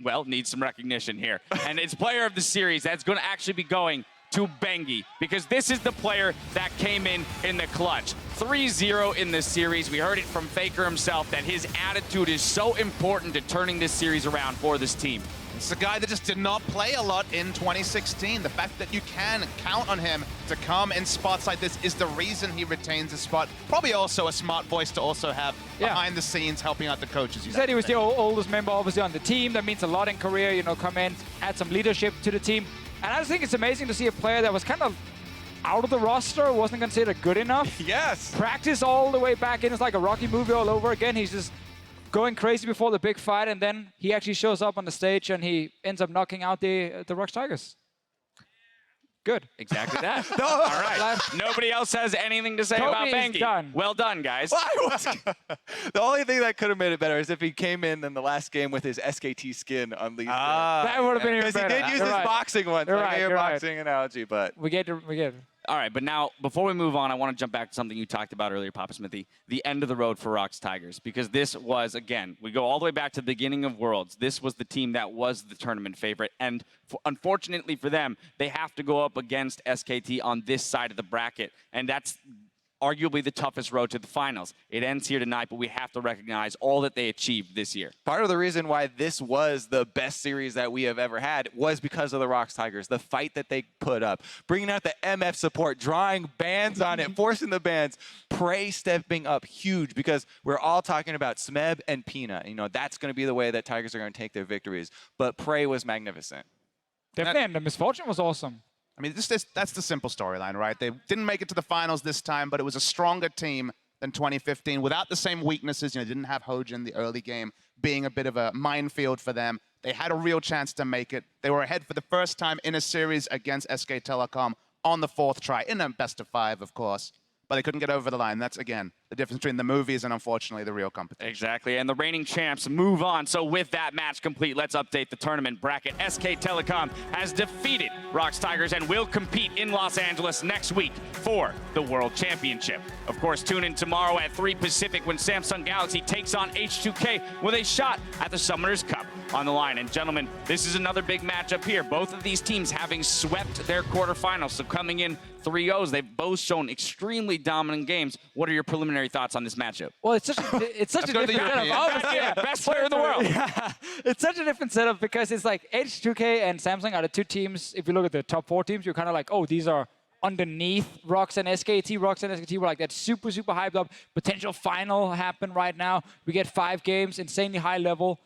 S7: well, needs some recognition here. And it's player of the series. That's going to actually be going to Bengi, because this is the player that came in the clutch. 3-0 in this series. We heard it from FLICKR himself that his attitude is so important to turning this series around for this team.
S10: It's a guy that just did not play a lot in 2016. The fact that you can count on him to come in spots like this is the reason he retains a spot. Probably also a smart voice to also have behind the scenes helping out the coaches.
S9: He said he was the oldest member, obviously, on the team. That means a lot in career, you know, come in, add some leadership to the team. And I just think it's amazing to see a player that was kind of out of the roster, wasn't considered good enough.
S8: Yes.
S9: Practice all the way back in. It's like a Rocky movie all over again. He's just going crazy before the big fight, and then he actually shows up on the stage and he ends up knocking out the ROX Tigers. Good.
S7: Exactly that. No. All right. Nobody else has anything to say about Bengi.
S9: Done.
S7: Well done, guys.
S8: The only thing that could have made it better is if he came in the last game with his SKT skin unleashed.
S9: That would have been even better.
S8: Because he did use his boxing once, like a boxing analogy, but...
S9: We get it.
S7: All right, but now, before we move on, I want to jump back to something you talked about earlier, Papa Smithy, the end of the road for ROX Tigers, because this was, again, we go all the way back to the beginning of Worlds. This was the team that was the tournament favorite, and unfortunately for them, they have to go up against SKT on this side of the bracket, and that's arguably the toughest road to the finals. It ends here tonight, but we have to recognize all that they achieved this year.
S8: Part of the reason why this was the best series that we have ever had was because of the ROX Tigers, the fight that they put up, bringing out the MF support, drawing bans on it, forcing the bans, Prey stepping up huge, because we're all talking about Smeb and Peanut. You know, that's going to be the way that Tigers are going to take their victories. But Prey was magnificent.
S9: Definitely, and the misfortune was awesome.
S10: I mean, that's the simple storyline, right? They didn't make it to the finals this time, but it was a stronger team than 2015 without the same weaknesses. You know, didn't have Hojin the early game being a bit of a minefield for them. They had a real chance to make it. They were ahead for the first time in a series against SK Telecom on the 4th try, in a best-of-5, of course. But they couldn't get over the line. That's, again, the difference between the movies and, unfortunately, the real competition.
S7: Exactly, and the reigning champs move on. So with that match complete, let's update the tournament bracket. SK Telecom has defeated ROX Tigers and will compete in Los Angeles next week for the World Championship. Of course, tune in tomorrow at 3 Pacific when Samsung Galaxy takes on H2K with a shot at the Summoners Cup on the line. And gentlemen, this is another big matchup here. Both of these teams having swept their quarterfinals, so coming in 3-0s. They've both shown extremely dominant games. What are your preliminary thoughts on this matchup?
S9: Well, it's such a different setup.
S7: Best player in the world.
S9: Yeah. It's such a different setup because it's like H2K and Samsung are the two teams. If you look at the top 4 teams, you're kind of like, oh, these are underneath ROX and SKT. ROX and SKT were like that super hyped up potential final happen right now. We get 5 games, insanely high level.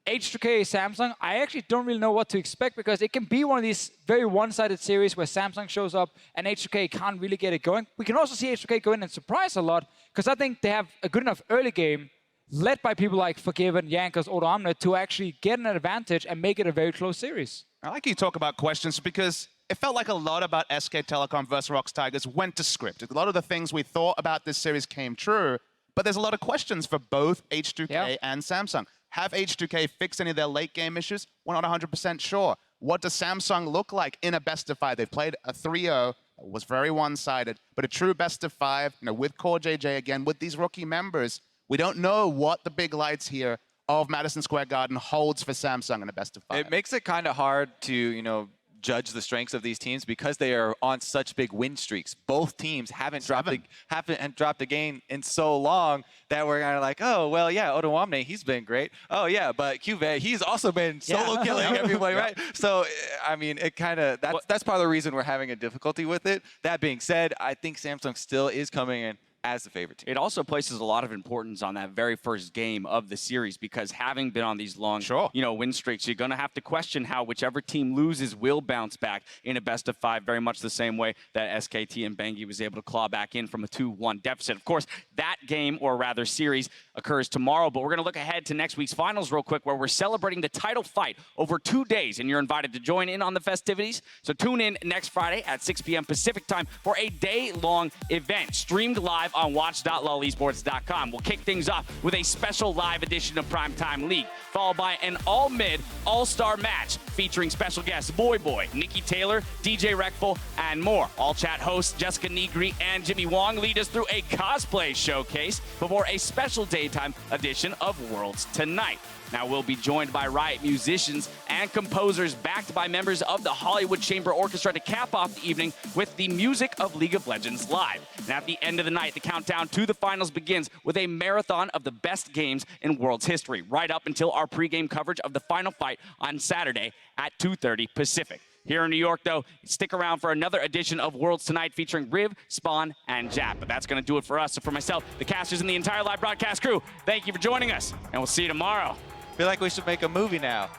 S9: H2K Samsung, I actually don't really know what to expect because it can be one of these very one-sided series where Samsung shows up and H2K can't really get it going. We can also see H2K go in and surprise a lot because I think they have a good enough early game led by people like Forgiven, Yankers, Odo Omnet to actually get an advantage and make it a very close series.
S10: I like you talk about questions because it felt like a lot about SK Telecom versus ROX Tigers went to script. A lot of the things we thought about this series came true, but there's a lot of questions for both H2K and Samsung. Have H2K fixed any of their late game issues? We're not 100% sure. What does Samsung look like in a best-of-5? They've played a 3-0, was very one-sided, but a true best-of-5, you know, with Core JJ again, with these rookie members, we don't know what the big lights here of Madison Square Garden holds for Samsung in a best-of-5.
S8: It makes it kind of hard to, you know, judge the strengths of these teams because they are on such big win streaks. Both teams haven't dropped a game in so long that we're kind of like, oh, well, yeah, Odo Omne, he's been great. Oh, yeah, but Cuvée, he's also been solo killing everybody, right? So, I mean, it kind of, that's part of the reason we're having a difficulty with it. That being said, I think Samsung still is coming in as the favorite team.
S7: It also places a lot of importance on that very first game of the series because having been on these long, win streaks, you're going to have to question how whichever team loses will bounce back in a best-of-5, very much the same way that SKT and Bengi was able to claw back in from a 2-1 deficit. Of course, that game, or rather series, occurs tomorrow, but we're going to look ahead to next week's finals real quick where we're celebrating the title fight over 2 days, and you're invited to join in on the festivities. So tune in next Friday at 6 p.m. Pacific time for a day-long event streamed live on watch.lolesports.com. We'll kick things off with a special live edition of Primetime League, followed by an all-mid, all-star match featuring special guests Boy Boy, Nikki Taylor, DJ Reckful, and more. All chat hosts Jessica Negri and Jimmy Wong lead us through a cosplay showcase before a special daytime edition of Worlds Tonight. Now we'll be joined by Riot musicians and composers backed by members of the Hollywood Chamber Orchestra to cap off the evening with the music of League of Legends Live. And at the end of the night, the countdown to the finals begins with a marathon of the best games in Worlds history, right up until our pregame coverage of the final fight on Saturday at 2:30 Pacific. Here in New York, though, stick around for another edition of Worlds Tonight featuring Riv, Spawn, and Jap. But that's going to do it for us. So for myself, the casters, and the entire live broadcast crew, thank you for joining us, and we'll see you tomorrow.
S8: I feel like we should make a movie now.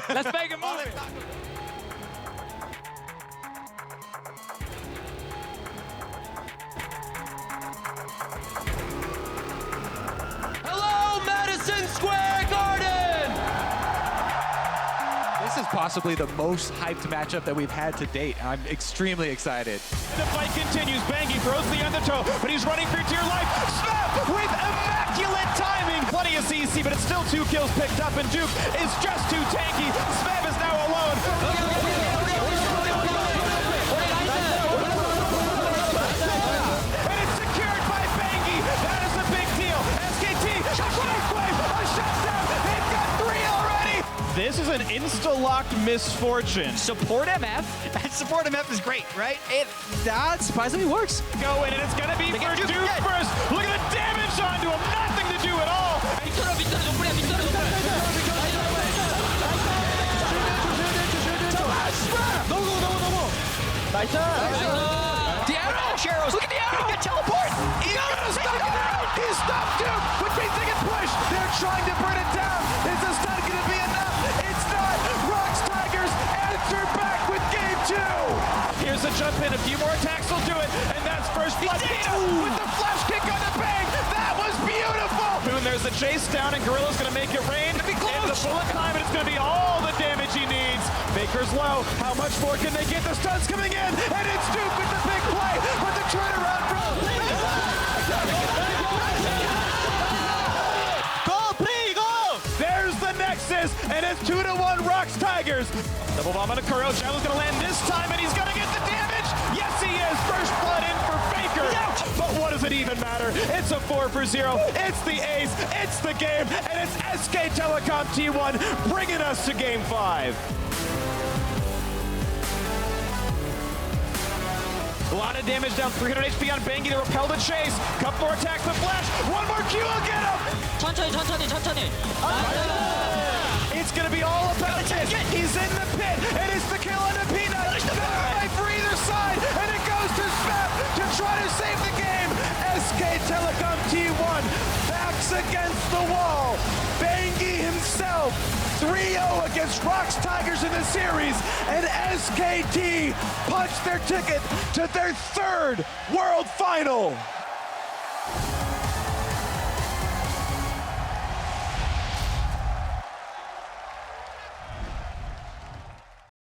S7: Let's make a movie.
S12: Hello, Madison Square Garden!
S13: This is possibly the most hyped matchup that we've had to date. I'm extremely excited.
S14: The fight continues. Bangy throws the undertow, but he's running for dear life. Snap with immaculate timing. Plenty of CC, but it's still 2 kills picked up, and Duke is just too tanky. Svev is now alone. And it's secured by Bangy. That is a big deal. SKT, Shockwave, a shutdown. They've got 3 already. This is an insta-locked misfortune.
S12: Support MF. Support MF is great, right? That surprisingly works.
S14: Go in, and it's going to be for Duke first. Look at the damage onto him. Nothing to do at all.
S12: Nice. The arrows. Look at the arrow. He can teleport.
S14: He's gonna stop it out. He stopped Duke, which means they can push. They're trying to burn it down. Is this not going to be enough? It's not. Rocks Tigers answer back with game 2. Here's a jump in. A few more attacks will do it, and that's first blood. With the flash kick on the bang. That was beautiful. Boom, there's the chase down, and Gorilla's going to make it rain. And the bullet time, and it's going to be all the damage he needs. Faker's low. How much more can they get? The stun's coming in, and it's Duke with the big play. But the turnaround from There's the Nexus, and it's 2-1 Rocks Tigers. Double bomb on a Kuro. Javel's gonna land this time, and he's gonna get the damage. Yes, he is. First blood in for Faker. But what does it even matter? It's a 4-for-0. It's the ace. It's the game, and it's SK Telecom T1 bringing us to game 5. A lot of damage down, 300 HP on Bangy to repel the chase. Couple more attacks, the flash. One more Q will get him.
S12: 천천히.
S14: It's going to be all about this. He's in the pit, and it's the kill on the Peanut. Fight for either side, and it goes to Spap to try to save the game. SK Telecom T1 backs against the wall. Bangy himself 3-0 against Rocks Tigers in the series, and SKT punched their ticket to their 3rd World Final.